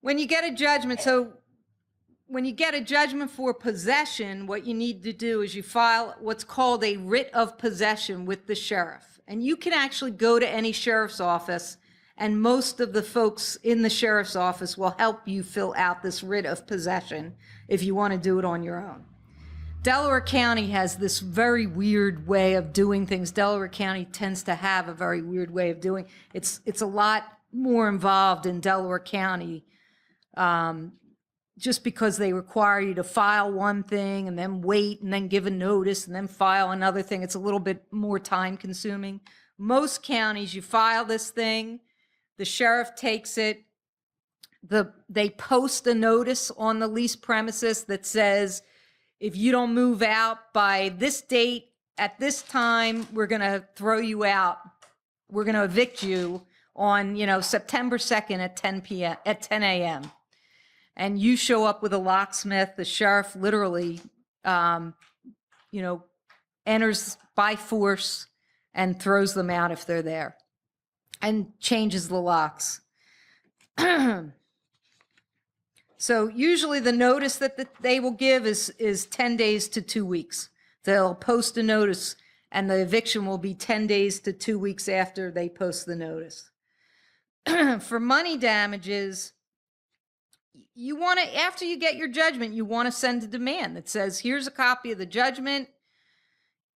When you get a judgment, so when you get a judgment for possession, what you need to do is you file what's called a writ of possession with the sheriff. And you can actually go to any sheriff's office, and most of the folks in the sheriff's office will help you fill out this writ of possession if you want to do it on your own. Delaware County has this very weird way of doing things. Delaware County tends to have a very weird way of doing it. It's a lot more involved in Delaware County, just because they require you to file one thing and then wait and then give a notice and then file another thing. It's a little bit more time consuming. Most counties, you file this thing, the sheriff takes it, they post a notice on the lease premises that says, if you don't move out by this date at this time, we're going to throw you out. We're going to evict you on, September 2nd at 10 a.m. And you show up with a locksmith. The sheriff literally, enters by force and throws them out if they're there and changes the locks. So usually the notice that they will give is 10 days to 2 weeks. They'll post a notice and the eviction will be 10 days to 2 weeks after they post the notice. For money damages, you want to, after you get your judgment, you want to send a demand that says, here's a copy of the judgment.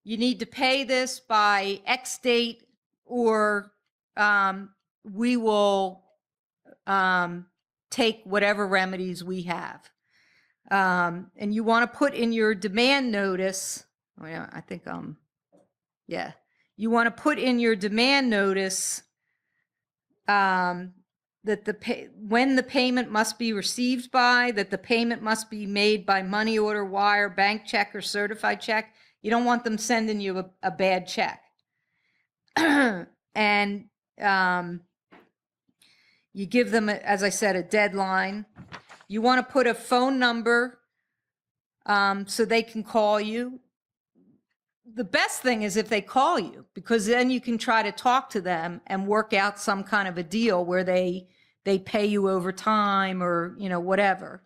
You need to pay this by X date, or we will take whatever remedies we have. And you want to put in your demand notice, you want to put in your demand notice that when the payment must be received by, that the payment must be made by money order, wire, bank check, or certified check. You don't want them sending you a bad check. And you give them, as I said, a deadline. You want to put a phone number so they can call you. The best thing is if they call you, because then you can try to talk to them and work out some kind of a deal where they pay you over time or, whatever.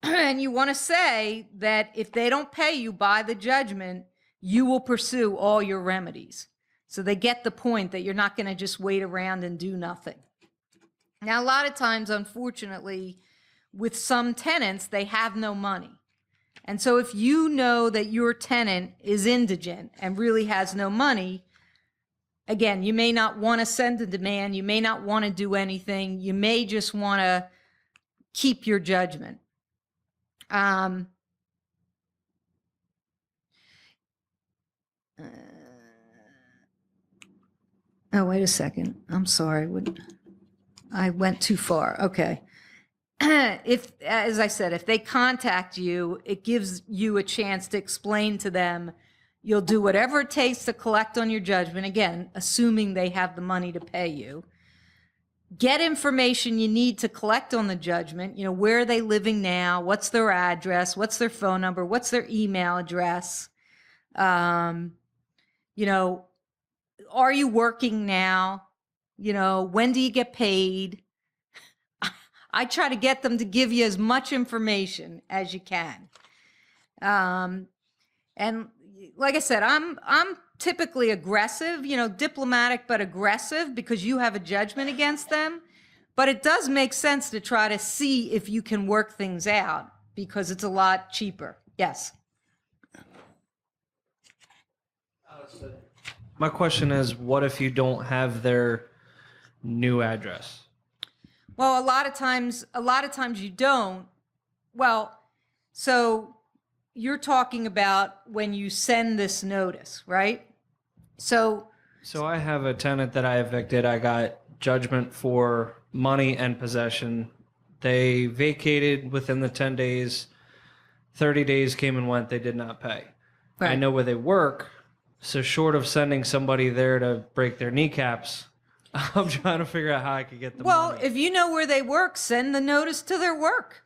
And you want to say that if they don't pay you by the judgment, you will pursue all your remedies. So they get the point that you're not going to just wait around and do nothing. Now, a lot of times, unfortunately, with some tenants, they have no money. And so if you know that your tenant is indigent and really has no money, again, you may not want to send a demand. You may not want to do anything. You may just want to keep your judgment. Oh, wait a second. I'm sorry. I went too far. Okay. If, as I said, if they contact you, it gives you a chance to explain to them, you'll do whatever it takes to collect on your judgment, again, assuming they have the money to pay you. Get information you need to collect on the judgment. Where are they living now? What's their address? What's their phone number? What's their email address? Are you working now? When do you get paid? I try to get them to give you as much information as you can. And like I said, I'm typically aggressive, diplomatic, but aggressive because you have a judgment against them. But it does make sense to try to see if you can work things out because it's a lot cheaper. Yes. My question is, what if you don't have their new address? Well, a lot of times you don't. Well, so you're talking about when you send this notice, right? So, So I have a tenant that I evicted. I got judgment for money and possession. They vacated within the 10 days. 30 days came and went. They did not pay. I right. know where they work. So short of sending somebody there to break their kneecaps, I'm trying to figure out how I could get the Well, money. if you know where they work, send the notice to their work.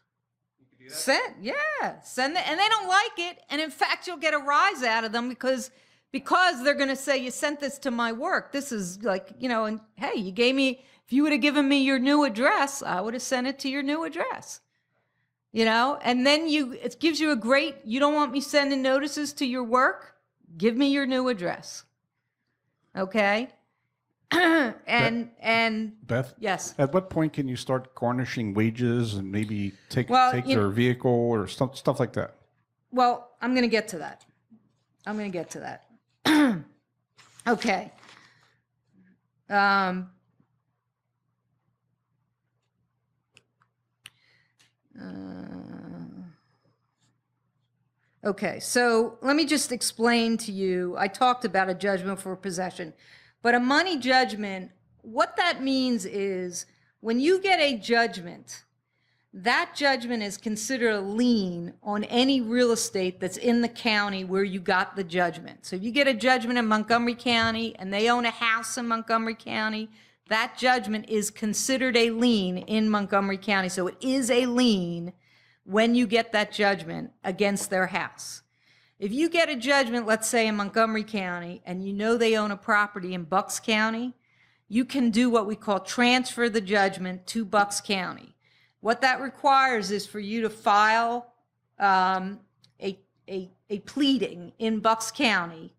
Send it, and they don't like it, and in fact, you'll get a rise out of them because they're going to say, you sent this to my work. This is like, and hey, you gave me, if you would have given me your new address, I would have sent it to your new address. And then it gives you you don't want me sending notices to your work? Give me your new address. Okay? and Beth? yes. At what point can you start garnishing wages and maybe take Well, their vehicle or stuff like that? Well, I'm going to get to that. Okay. Okay, so let me just explain to you. I talked about a judgment for possession, but a money judgment, what that means is when you get a judgment, that judgment is considered a lien on any real estate that's in the county where you got the judgment. So if you get a judgment in Montgomery County and they own a house in Montgomery County, that judgment is considered a lien in Montgomery County. So it is a lien when you get that judgment against their house. If you get a judgment, let's say in Montgomery County, and you know they own a property in Bucks County, you can do what we call transfer the judgment to Bucks County. What that requires is for you to file a pleading in Bucks County.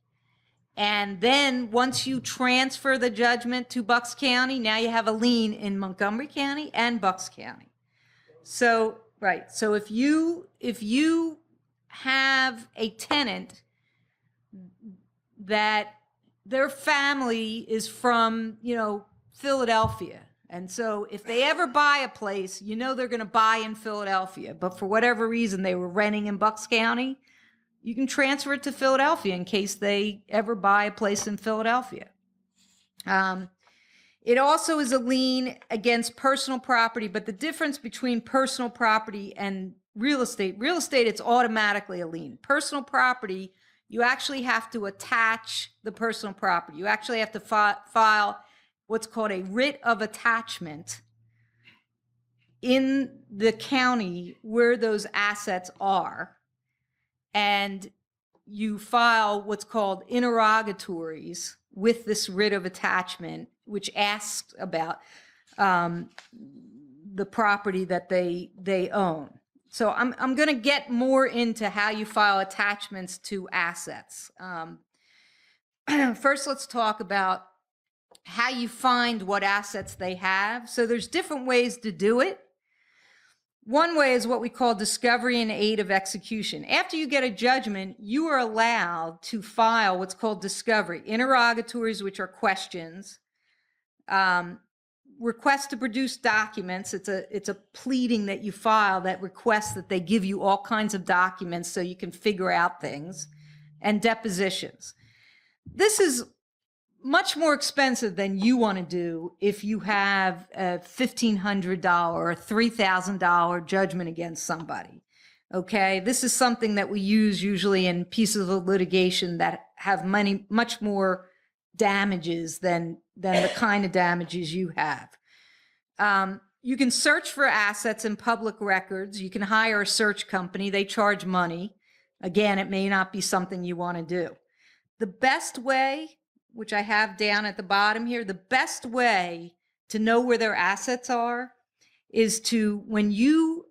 And then once you transfer the judgment to Bucks County, now you have a lien in Montgomery County and Bucks County. So, right. So if you have a tenant that their family is from, Philadelphia, and so if they ever buy a place, they're going to buy in Philadelphia, but for whatever reason they were renting in Bucks County, you can transfer it to Philadelphia in case they ever buy a place in Philadelphia. It also is a lien against personal property, but the difference between personal property and real estate, it's automatically a lien. Personal property, you actually have to attach the personal property. You actually have to file what's called a writ of attachment in the county where those assets are. And you file what's called interrogatories with this writ of attachment, which asks about the property that they own. So I'm going to get more into how you file attachments to assets. First, let's talk about how you find what assets they have. So there's different ways to do it. One way is what we call discovery in aid of execution. After you get a judgment, you are allowed to file what's called discovery, interrogatories, which are questions, request to produce documents. It's a pleading that you file that requests that they give you all kinds of documents so you can figure out things, and depositions. This is much more expensive than you want to do if you have a $1,500 or $3,000 judgment against somebody. Okay, this is something that we use usually in pieces of litigation that have much more damages than the kind of damages you have. You can search for assets in public records. You can hire a search company. They charge money. Again, it may not be something you want to do. The best way, which I have down at the bottom here, the best way to know where their assets are is to, when you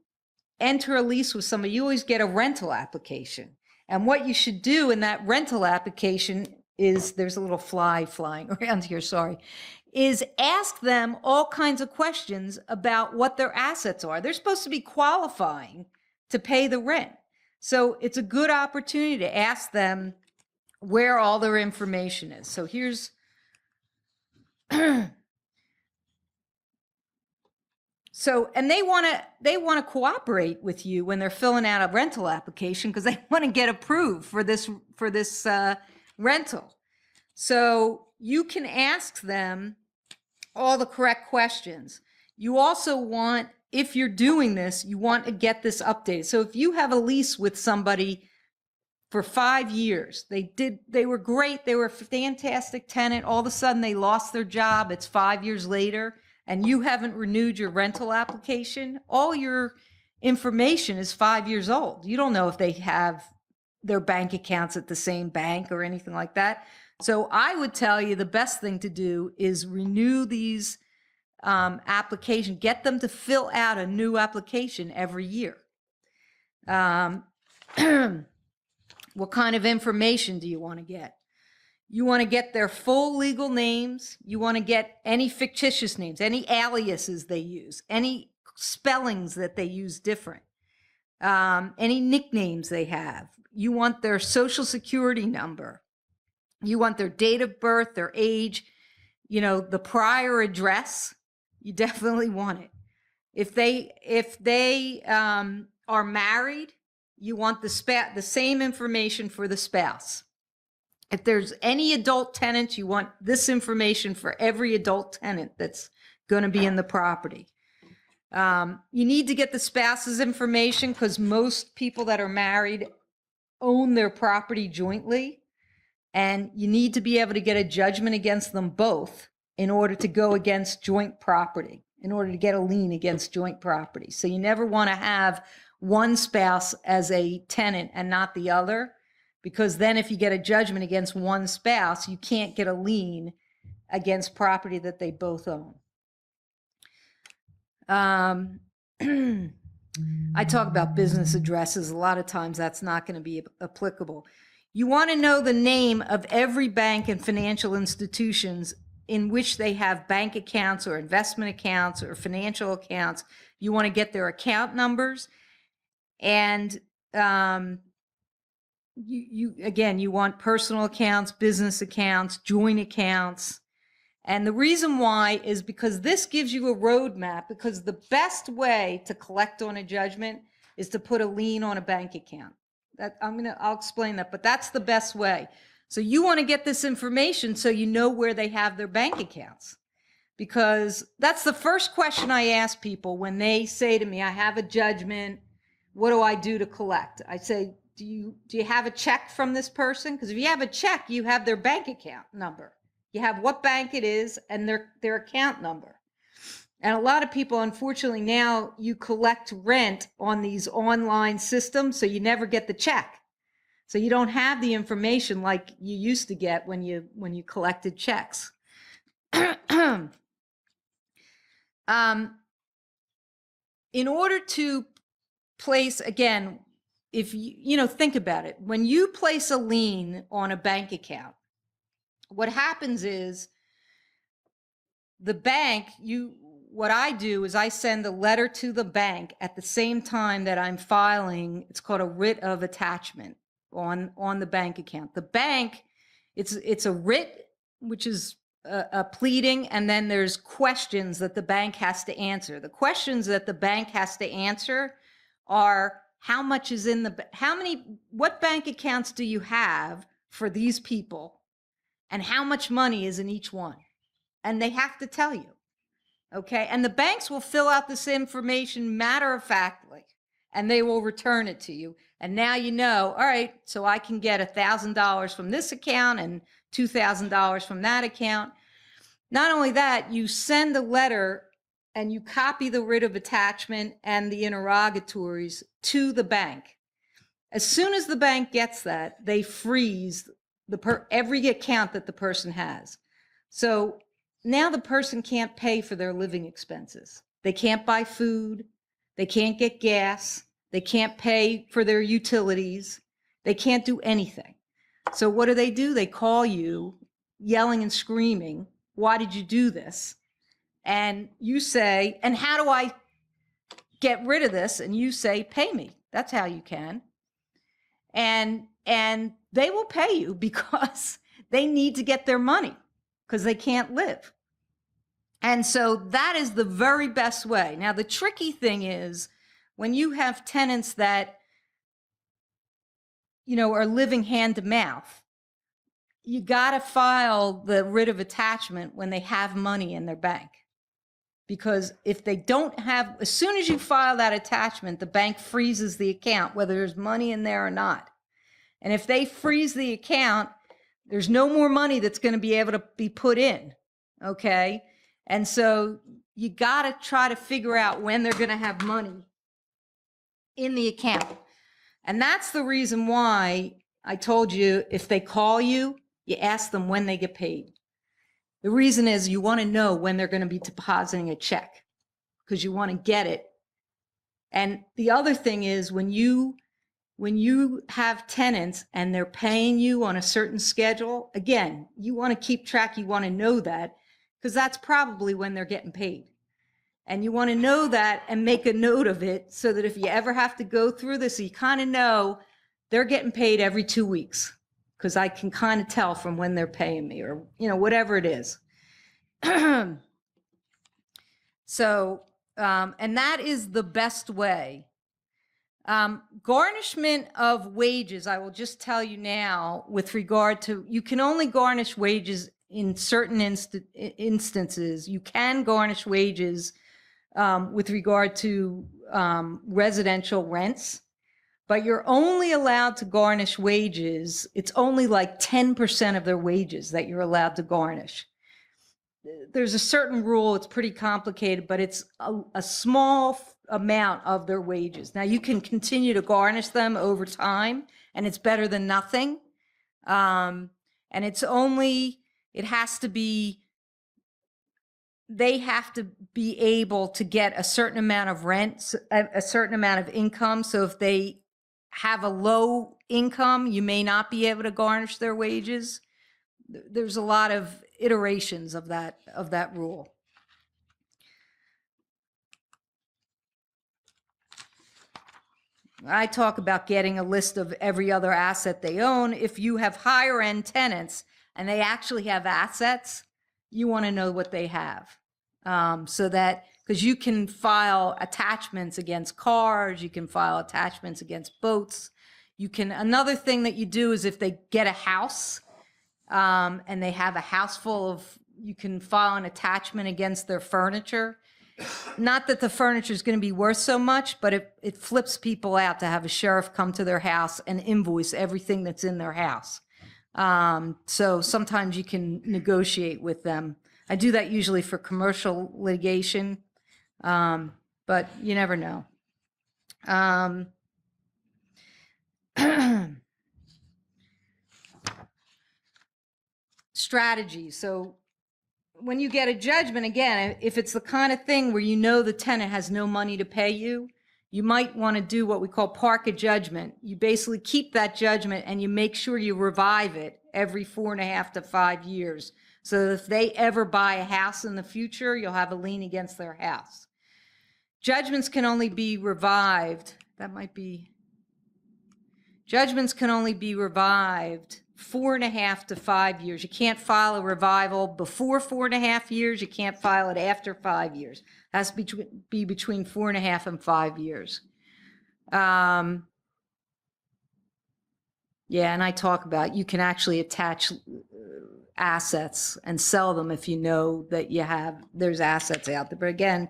enter a lease with somebody, you always get a rental application. And what you should do in that rental application is, there's a little fly flying around here, sorry, is ask them all kinds of questions about what their assets are. They're supposed to be qualifying to pay the rent. So it's a good opportunity to ask them where all their information is. So here's so, and they want to cooperate with you when they're filling out a rental application because they want to get approved for this rental. So you can ask them all the correct questions. You also want, if you're doing this, you want to get this updated. So if you have a lease with somebody for 5 years, they were great, they were a fantastic tenant, all of a sudden they lost their job, it's 5 years later, and you haven't renewed your rental application, all your information is 5 years old. You don't know if they have their bank accounts at the same bank or anything like that. So I would tell you the best thing to do is renew these applications, get them to fill out a new application every year. What kind of information do you want to get? You want to get their full legal names. You want to get any fictitious names, any aliases they use, any spellings that they use different, any nicknames they have. You want their social security number. You want their date of birth, their age, the prior address. You definitely want it. If they are married, you want the same information for the spouse. If there's any adult tenants, you want this information for every adult tenant that's going to be in the property. You need to get the spouse's information because most people that are married own their property jointly, and you need to be able to get a judgment against them both in order to go against joint property, in order to get a lien against joint property. So you never want to have one spouse as a tenant and not the other, because then if you get a judgment against one spouse, you can't get a lien against property that they both own. I talk about business addresses. A lot of times that's not going to be applicable. You want to know the name of every bank and financial institutions in which they have bank accounts or investment accounts or financial accounts. You want to get their account numbers. And you want personal accounts, business accounts, joint accounts. And the reason why is because this gives you a roadmap, because the best way to collect on a judgment is to put a lien on a bank account. I'll explain that, but that's the best way. So you want to get this information so you know where they have their bank accounts, because that's the first question I ask people when they say to me, I have a judgment, what do I do to collect? I say, do you have a check from this person? Because if you have a check, you have their bank account number. You have what bank it is and their account number. And a lot of people, unfortunately, now you collect rent on these online systems, so you never get the check. So you don't have the information like you used to get when you collected checks. In order to place, again, if you think about it, when you place a lien on a bank account, what happens is the bank, what I do is I send a letter to the bank at the same time that I'm filing, it's called a writ of attachment on the bank account. The bank, it's a writ, which is a pleading, and then there's questions that the bank has to answer. The questions that the bank has to answer are how much is in what bank accounts do you have for these people, and how much money is in each one? And they have to tell you, okay? And the banks will fill out this information matter-of-factly, and they will return it to you. And now you know, all right, so I can get $1,000 from this account and $2,000 from that account. Not only that, you send a letter and you copy the writ of attachment and the interrogatories to the bank. As soon as the bank gets that, they freeze every account that the person has. So now the person can't pay for their living expenses. They can't buy food. They can't get gas. They can't pay for their utilities. They can't do anything. So what do? They call you yelling and screaming, why did you do this? And you say, and how do I get rid of this? And you say, pay me. That's how you can. And they will pay you because they need to get their money because they can't live. And so that is the very best way. Now, the tricky thing is when you have tenants that, are living hand to mouth, you got to file the writ of attachment when they have money in their bank. Because if they don't have, as soon as you file that attachment, the bank freezes the account, whether there's money in there or not. And if they freeze the account, there's no more money that's going to be able to be put in. Okay. And so you got to try to figure out when they're going to have money in the account. And that's the reason why I told you, if they call you, you ask them when they get paid. The reason is you want to know when they're going to be depositing a check because you want to get it. And the other thing is when you have tenants and they're paying you on a certain schedule, again, you want to keep track. You want to know that because that's probably when they're getting paid. And you want to know that and make a note of it so that if you ever have to go through this, you kind of know they're getting paid every 2 weeks because I can kind of tell from when they're paying me or, whatever it is. So, and that is the best way. Garnishment of wages, I will just tell you now with regard to, you can only garnish wages in certain instances. You can garnish wages with regard to residential rents, but you're only allowed to garnish wages. It's only like 10% of their wages that you're allowed to garnish. There's a certain rule, it's pretty complicated, but it's a small amount of their wages. Now you can continue to garnish them over time and it's better than nothing. And they have to be able to get a certain amount of rent, a certain amount of income. So if they have a low income, you may not be able to garnish their wages. There's a lot of iterations of that rule. I talk about getting a list of every other asset they own. If you have higher end tenants and they actually have assets, you want to know what they have. So that, because you can file attachments against cars, you can file attachments against boats. Another thing that you do is if they get a house, and they have a house full of, you can file an attachment against their furniture. Not that the furniture is going to be worth so much, but it flips people out to have a sheriff come to their house and invoice everything that's in their house. So sometimes you can negotiate with them. I do that usually for commercial litigation, but you never know. Strategy. So when you get a judgment, again, if it's the kind of thing where the tenant has no money to pay you, you might want to do what we call park a judgment. You basically keep that judgment and you make sure you revive it every 4.5 to 5 years. So if they ever buy a house in the future, you'll have a lien against their house. Judgments can only be revived. Judgments can only be revived 4.5 to 5 years. You can't file a revival before 4.5 years. You can't file it after 5 years. It has to be between 4.5 and 5 years. Yeah, and I talk about you can actually attach assets and sell them if you know that there's assets out there. But again,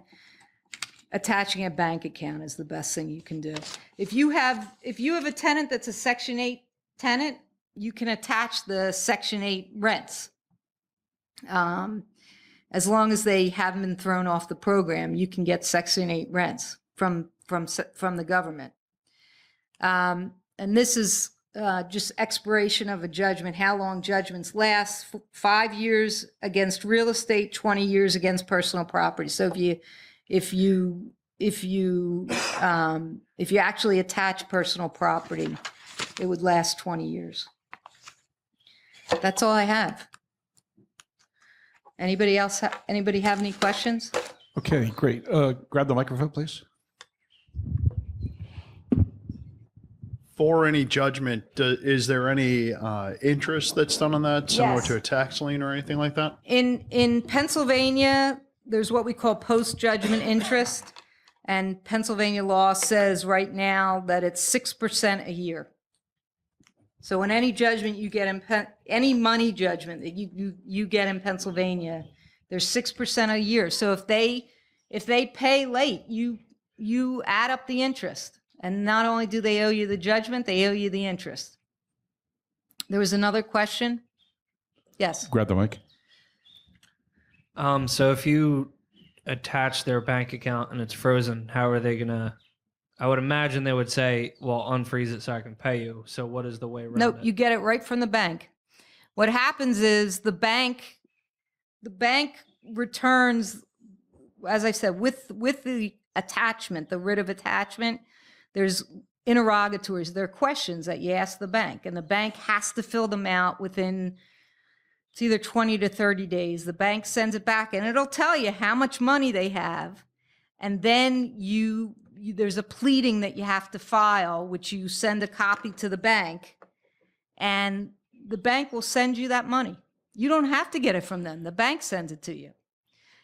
attaching a bank account is the best thing you can do. If you have a tenant that's a Section 8 tenant, you can attach the Section 8 rents. As long as they haven't been thrown off the program, you can get Section 8 rents from the government. And this is just expiration of a judgment, how long judgments last, 5 years against real estate, 20 years against personal property. So if you actually attach personal property, it would last 20 years. That's all I have. Anybody else? Anybody have any questions? Okay, great. Grab the microphone, please. For any judgment, is there any interest that's done on that, similar Yes. to a tax lien or anything like that? In Pennsylvania, there's what we call post-judgment interest. And Pennsylvania law says right now that it's 6% a year. So in any judgment you get any money judgment that you get in Pennsylvania, there's 6% a year. So if they pay late, you add up the interest. And not only do they owe you the judgment, they owe you the interest. There was another question? Yes. Grab the mic. So if you attach their bank account and it's frozen, how are they gonna? I would imagine they would say, "Well, unfreeze it so I can pay you." So what is the way around Nope, it? you get it right from the bank. What happens is the bank returns, as I said, with the attachment, the writ of attachment, there's interrogatories, there are questions that you ask the bank, and the bank has to fill them out within, it's either 20 to 30 days. The bank sends it back, and it'll tell you how much money they have. And then there's a pleading that you have to file, which you send a copy to the bank, and the bank will send you that money. You don't have to get it from them. The bank sends it to you.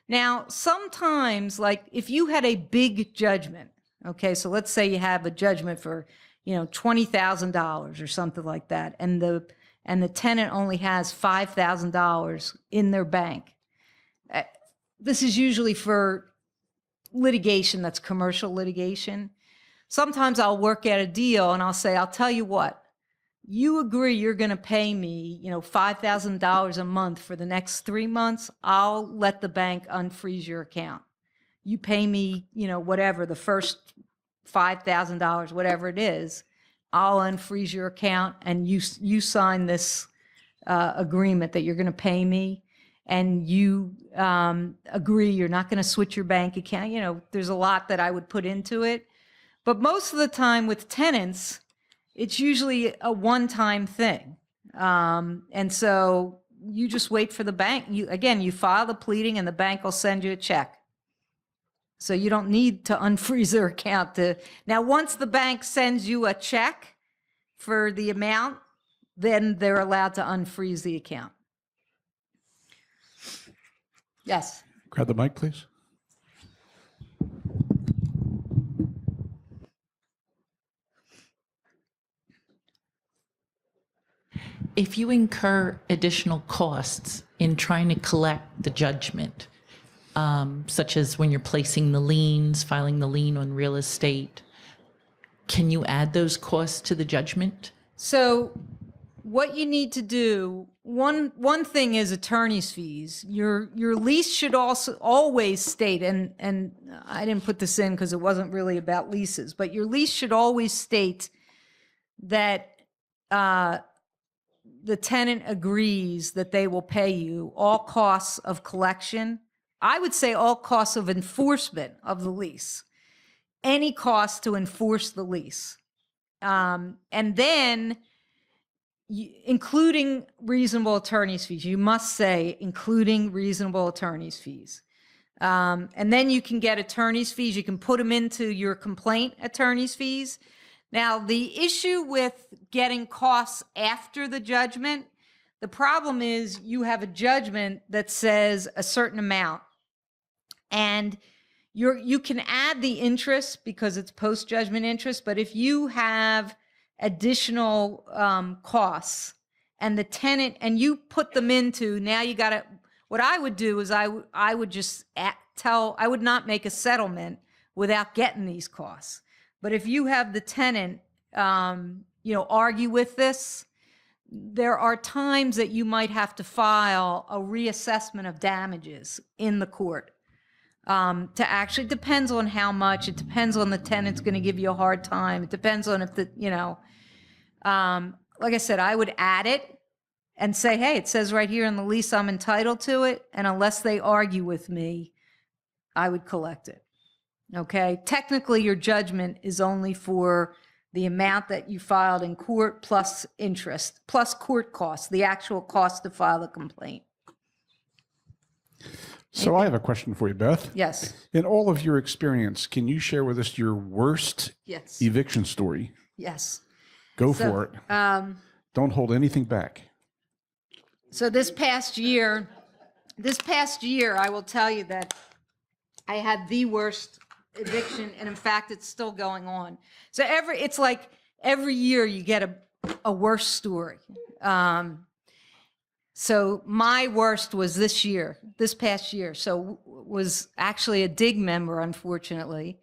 Now, sometimes, like if you had a big judgment, okay, so let's say you have a judgment for, $20,000 or something like that, and the tenant only has $5,000 in their bank. This is usually for litigation that's commercial litigation. Sometimes I'll work out a deal and I'll say, I'll tell you what, you agree you're going to pay me, $5,000 a month for the next 3 months. I'll let the bank unfreeze your account. You pay me, whatever, the first $5,000, whatever it is, I'll unfreeze your account, and you sign this agreement that you're going to pay me, and you agree you're not going to switch your bank account. There's a lot that I would put into it. But most of the time with tenants, it's usually a one-time thing. And so you just wait for the bank. You file the pleading, and the bank will send you a check. So you don't need to unfreeze their account. Now, once the bank sends you a check for the amount, then they're allowed to unfreeze the account. Yes. Grab the mic, please. If you incur additional costs in trying to collect the judgment, such as when you're placing the liens, filing the lien on real estate, can you add those costs to the judgment? So what you need to do, one thing is attorney's fees. Your lease should also always state, and I didn't put this in because it wasn't really about leases, but your lease should always state that the tenant agrees that they will pay you all costs of collection. I would say all costs of enforcement of the lease, any cost to enforce the lease. And then including reasonable attorney's fees. You must say including reasonable attorney's fees. And then you can get attorney's fees. You can put them into your complaint attorney's fees. Now, the issue with getting costs after the judgment, the problem is you have a judgment that says a certain amount, and you can add the interest because it's post-judgment interest, but if you have additional costs and the tenant, and you put them into, now you got to, what I would do is I would just I would not make a settlement without getting these costs. But if you have the tenant, argue with this, there are times that you might have to file a reassessment of damages in the court. To actually, depends on how much, it depends on the tenant's going to give you a hard time. It depends on if like I said, I would add it and say, hey, it says right here in the lease I'm entitled to it. And unless they argue with me, I would collect it. Okay. Technically, your judgment is only for the amount that you filed in court plus interest, plus court costs, the actual cost to file a complaint. So I have a question for you, Beth. Yes. In all of your experience, can you share with us your worst Yes. eviction story? Yes. Go for it. Don't hold anything back. So this past year, I will tell you that I had the worst eviction, and in fact, it's still going on. So it's like every year you get a worse story. So my worst was this past year. So was actually a DIG member, unfortunately,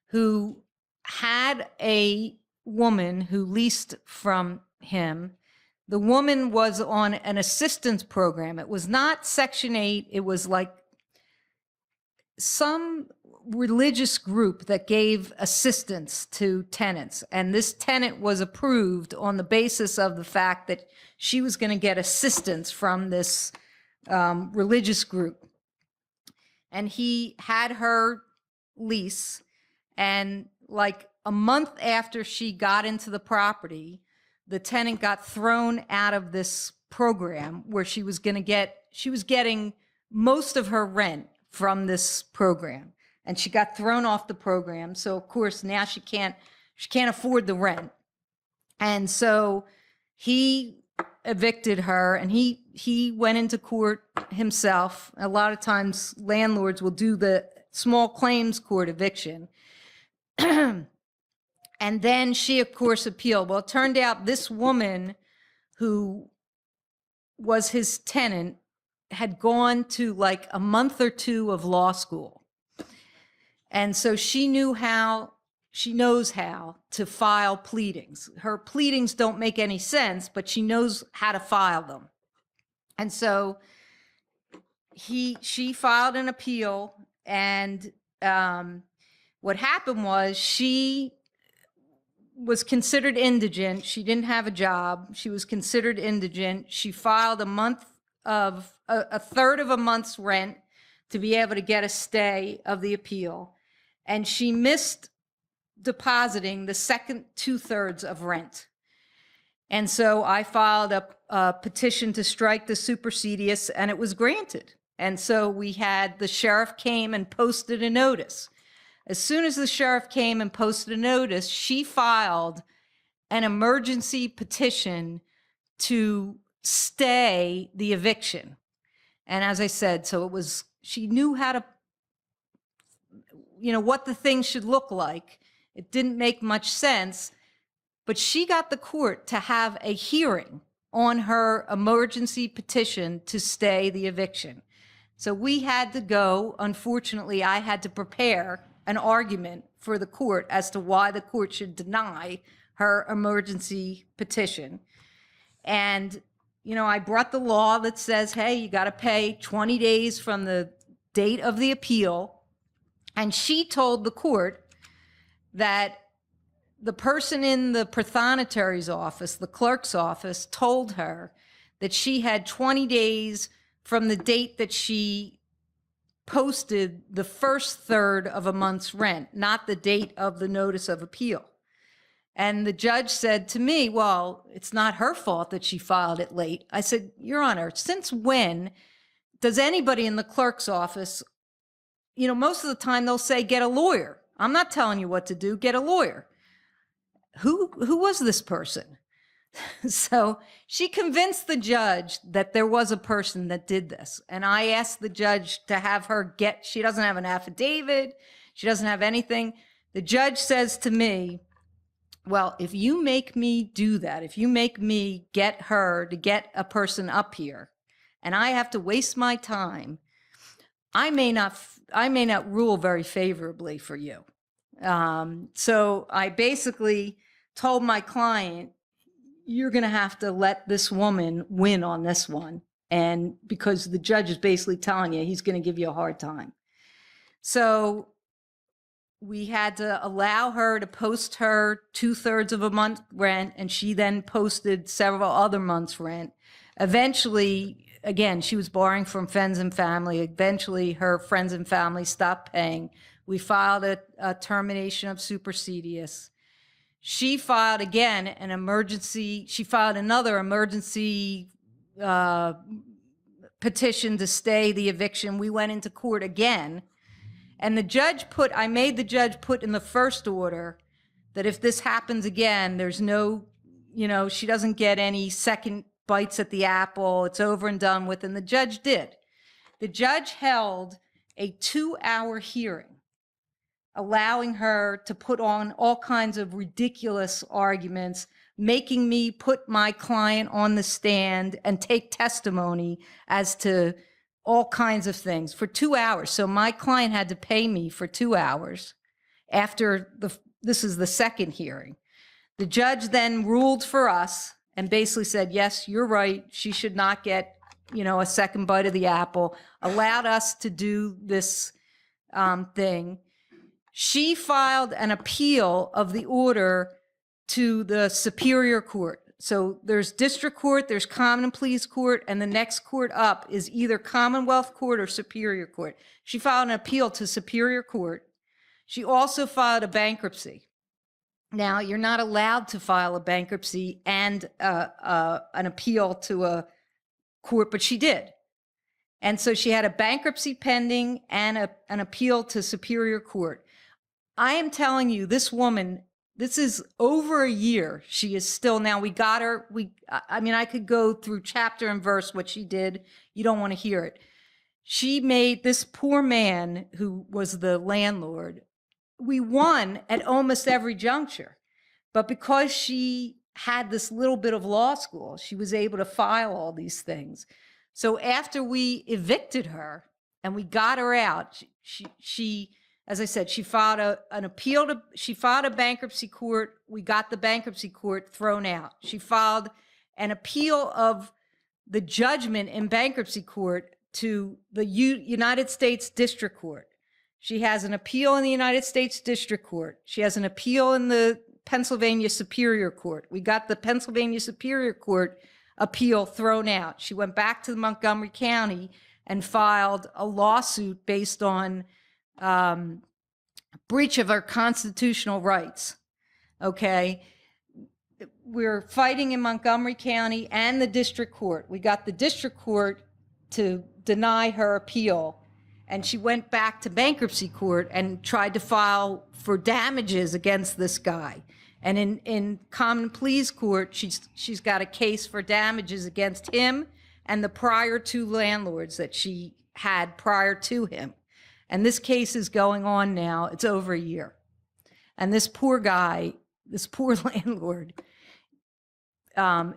who had a woman who leased from him. The woman was on an assistance program. It was not Section 8. It was like some religious group that gave assistance to tenants. And this tenant was approved on the basis of the fact that she was going to get assistance from this religious group. And he had her lease, and like a month after she got into the property, the tenant got thrown out of this program where she was getting most of her rent from this program, and she got thrown off the program. So of course now she can't afford the rent. And so he evicted her, and he went into court himself. A lot of times landlords will do the small claims court eviction. And then she, of course, appealed. Well, it turned out this woman who was his tenant had gone to like a month or two of law school. And so she knows how to file pleadings. Her pleadings don't make any sense, but she knows how to file them. And so she filed an appeal, and what happened was she was considered indigent. She didn't have a job. She was considered indigent. She filed a third of a month's rent to be able to get a stay of the appeal. And she missed depositing the second 2/3 of rent. And so I filed a petition to strike the supersedious, and it was granted. And so the sheriff came and posted a notice. As soon as the sheriff came and posted a notice, she filed an emergency petition to stay the eviction. And as I said, she knew how to, what the thing should look like. It didn't make much sense, but she got the court to have a hearing on her emergency petition to stay the eviction. So we had to go, unfortunately, I had to prepare an argument for the court as to why the court should deny her emergency petition. And, I brought the law that says, hey, you got to pay 20 days from the date of the appeal. And she told the court that the person in the prothonotary office, the clerk's office, told her that she had 20 days from the date that she posted the first third of a month's rent, not the date of the notice of appeal. And the judge said to me, well, it's not her fault that she filed it late. I said, Your Honor, since when does anybody in the clerk's office, most of the time they'll say, get a lawyer. I'm not telling you what to do, get a lawyer. Who was this person? So she convinced the judge that there was a person that did this. And I asked the judge to have her she doesn't have an affidavit. She doesn't have anything. The judge says to me, well, if you make me do that, if you make me get her to get a person up here, and I have to waste my time, I may not rule very favorably for you. So I basically told my client, you're going to have to let this woman win on this one. And because the judge is basically telling you he's going to give you a hard time. So we had to allow her to post her 2/3 of a month rent, and she then posted several other months' rent. Eventually, again, she was borrowing from friends and family. Eventually, her friends and family stopped paying. We filed a termination of supersedious. She filed another emergency petition to stay the eviction. We went into court again. And I made the judge put in the first order that if this happens again, there's no she doesn't get any second bites at the apple. It's over and done with. And the judge did. The judge held a 2-hour hearing, allowing her to put on all kinds of ridiculous arguments, making me put my client on the stand and take testimony as to all kinds of things for 2 hours. So my client had to pay me for 2 hours after this is the second hearing. The judge then ruled for us and basically said, yes, you're right. She should not get, a second bite of the apple, allowed us to do this thing. She filed an appeal of the order to the Superior Court. So there's district court, there's common and pleas court, and the next court up is either Commonwealth Court or Superior Court. She filed an appeal to Superior Court. She also filed a bankruptcy. Now, you're not allowed to file a bankruptcy and an appeal to a court, but she did. And so she had a bankruptcy pending and an appeal to Superior Court. I am telling you, this woman, this is over a year. She is still, now we got her, I could go through chapter and verse what she did. You don't want to hear it. She made this poor man who was the landlord. We won at almost every juncture, but because she had this little bit of law school, she was able to file all these things. So after we evicted her and we got her out, she as I said, she filed an appeal she filed a bankruptcy court. We got the bankruptcy court thrown out. She filed an appeal of the judgment in bankruptcy court to the United States District Court. She has an appeal in the United States District Court. She has an appeal in the Pennsylvania Superior Court. We got the Pennsylvania Superior Court appeal thrown out. She went back to Montgomery County and filed a lawsuit based on breach of our constitutional rights. Okay. We're fighting in Montgomery County and the district court. We got the district court to deny her appeal, and she went back to bankruptcy court and tried to file for damages against this guy. And in common pleas court, she's got a case for damages against him and the prior 2 landlords that she had prior to him. And this case is going on now. It's over a year. And this poor guy, this poor landlord,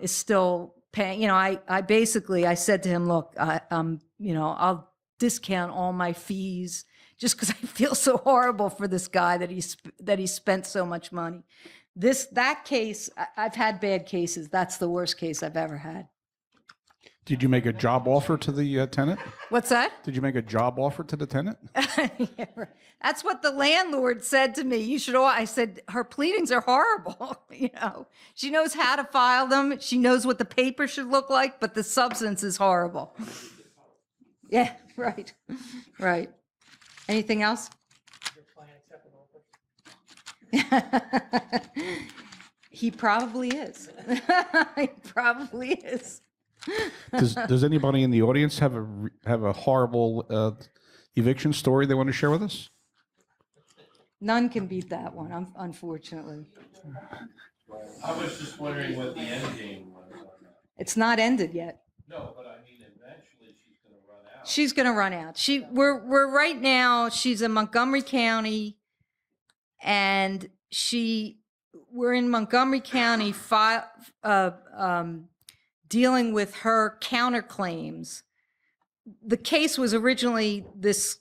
is still paying. I said to him, look, I'll discount all my fees just because I feel so horrible for this guy that he spent so much money. That case, I've had bad cases. That's the worst case I've ever had. Did you make a job offer to the tenant? What's that? Did you make a job offer to the tenant? Yeah, right. That's what the landlord said to me. I said, her pleadings are horrible. She knows how to file them. She knows what the paper should look like, but the substance is horrible. Yeah, right. Right. Anything else? He probably is. He probably is. Does anybody in the audience have a horrible eviction story they want to share with us? None can beat that one, unfortunately. I was just wondering what the end game was on that. It's not ended yet. No, but I mean, eventually she's going to run out. She's going to run out. We're right now, she's in Montgomery County, and we're in Montgomery County dealing with her counterclaims. The case was originally this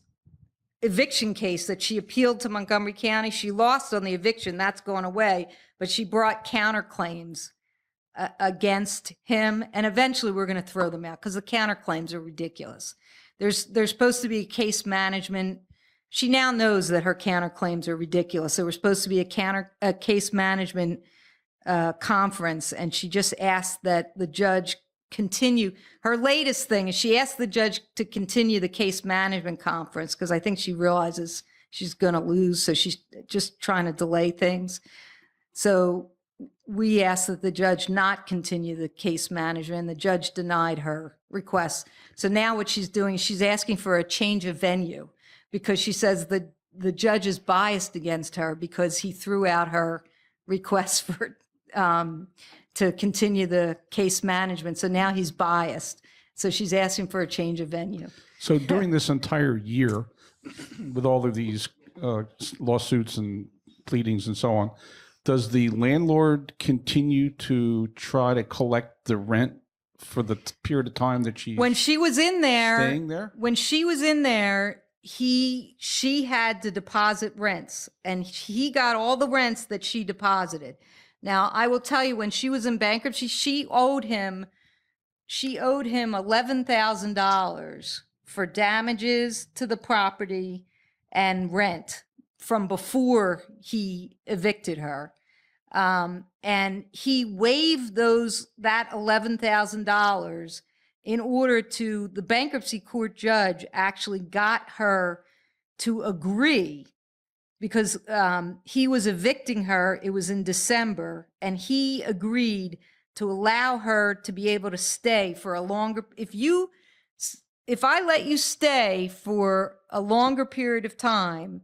eviction case that she appealed to Montgomery County. She lost on the eviction. That's gone away. But she brought counterclaims against him. And eventually we're going to throw them out because the counterclaims are ridiculous. There's supposed to be a case management. She now knows that her counterclaims are ridiculous. There was supposed to be a case management conference, and she just asked that the judge continue. Her latest thing is she asked the judge to continue the case management conference because I think she realizes she's going to lose, so she's just trying to delay things. So we asked that the judge not continue the case management. The judge denied her request. So now what she's doing is she's asking for a change of venue because she says the judge is biased against her because he threw out her request for to continue the case management. So now he's biased. So she's asking for a change of venue. So during this entire year, with all of these lawsuits and pleadings and so on, does the landlord continue to try to collect the rent for the period of time that she's When she was in there, staying there? when she was in there, she had to deposit rents, and he got all the rents that she deposited. Now, I will tell you, when she was in bankruptcy, she owed him $11,000 for damages to the property and rent from before he evicted her. And he waived that $11,000 in order to, the bankruptcy court judge actually got her to agree, because he was evicting her. It was in December, and he agreed to allow her to be able to stay for a longer, if I let you stay for a longer period of time,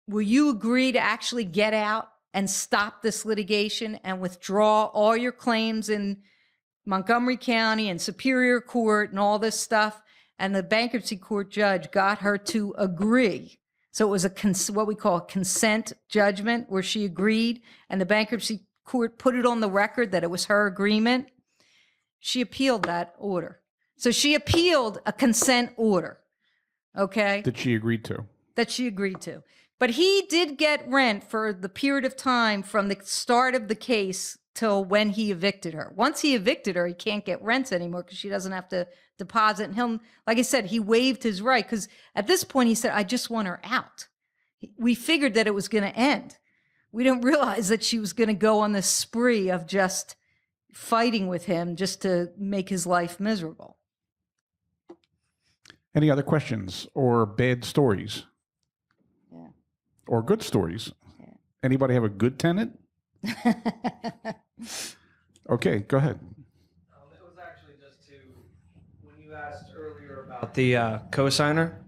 will you agree to actually get out and stop this litigation and withdraw all your claims in Montgomery County and Superior Court and all this stuff? And the bankruptcy court judge got her to agree. So it was what we call a consent judgment, where she agreed, and the bankruptcy court put it on the record that it was her agreement. She appealed that order. So she appealed a consent order, okay? That she agreed to. That she agreed to. But he did get rent for the period of time from the start of the case till when he evicted her. Once he evicted her, he can't get rents anymore because she doesn't have to deposit. And him, like I said, he waived his right, because at this point he said, I just want her out. We figured that it was going to end. We didn't realize that she was going to go on this spree of just fighting with him just to make his life miserable. Any other questions or bad stories? Yeah. Or good stories? Yeah. Anybody have a good tenant? Okay, go ahead. It was actually just when you asked earlier about the cosigner.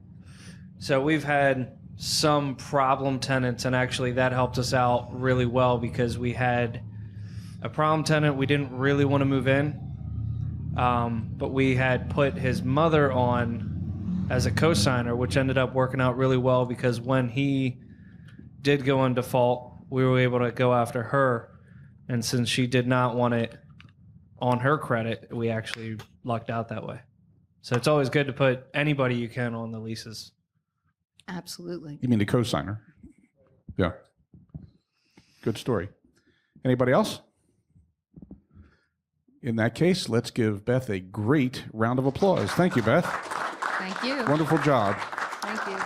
So we've had some problem tenants, and actually that helped us out really well, because we had a problem tenant we didn't really want to move in, but we had put his mother on as a cosigner, which ended up working out really well, because when he did go in default, we were able to go after her. And since she did not want it on her credit, we actually lucked out that way. So it's always good to put anybody you can on the leases. Absolutely. You mean the cosigner? Yeah. Good story. Anybody else? In that case, let's give Beth a great round of applause. Thank you, Beth. Thank you. Wonderful job. Thank you.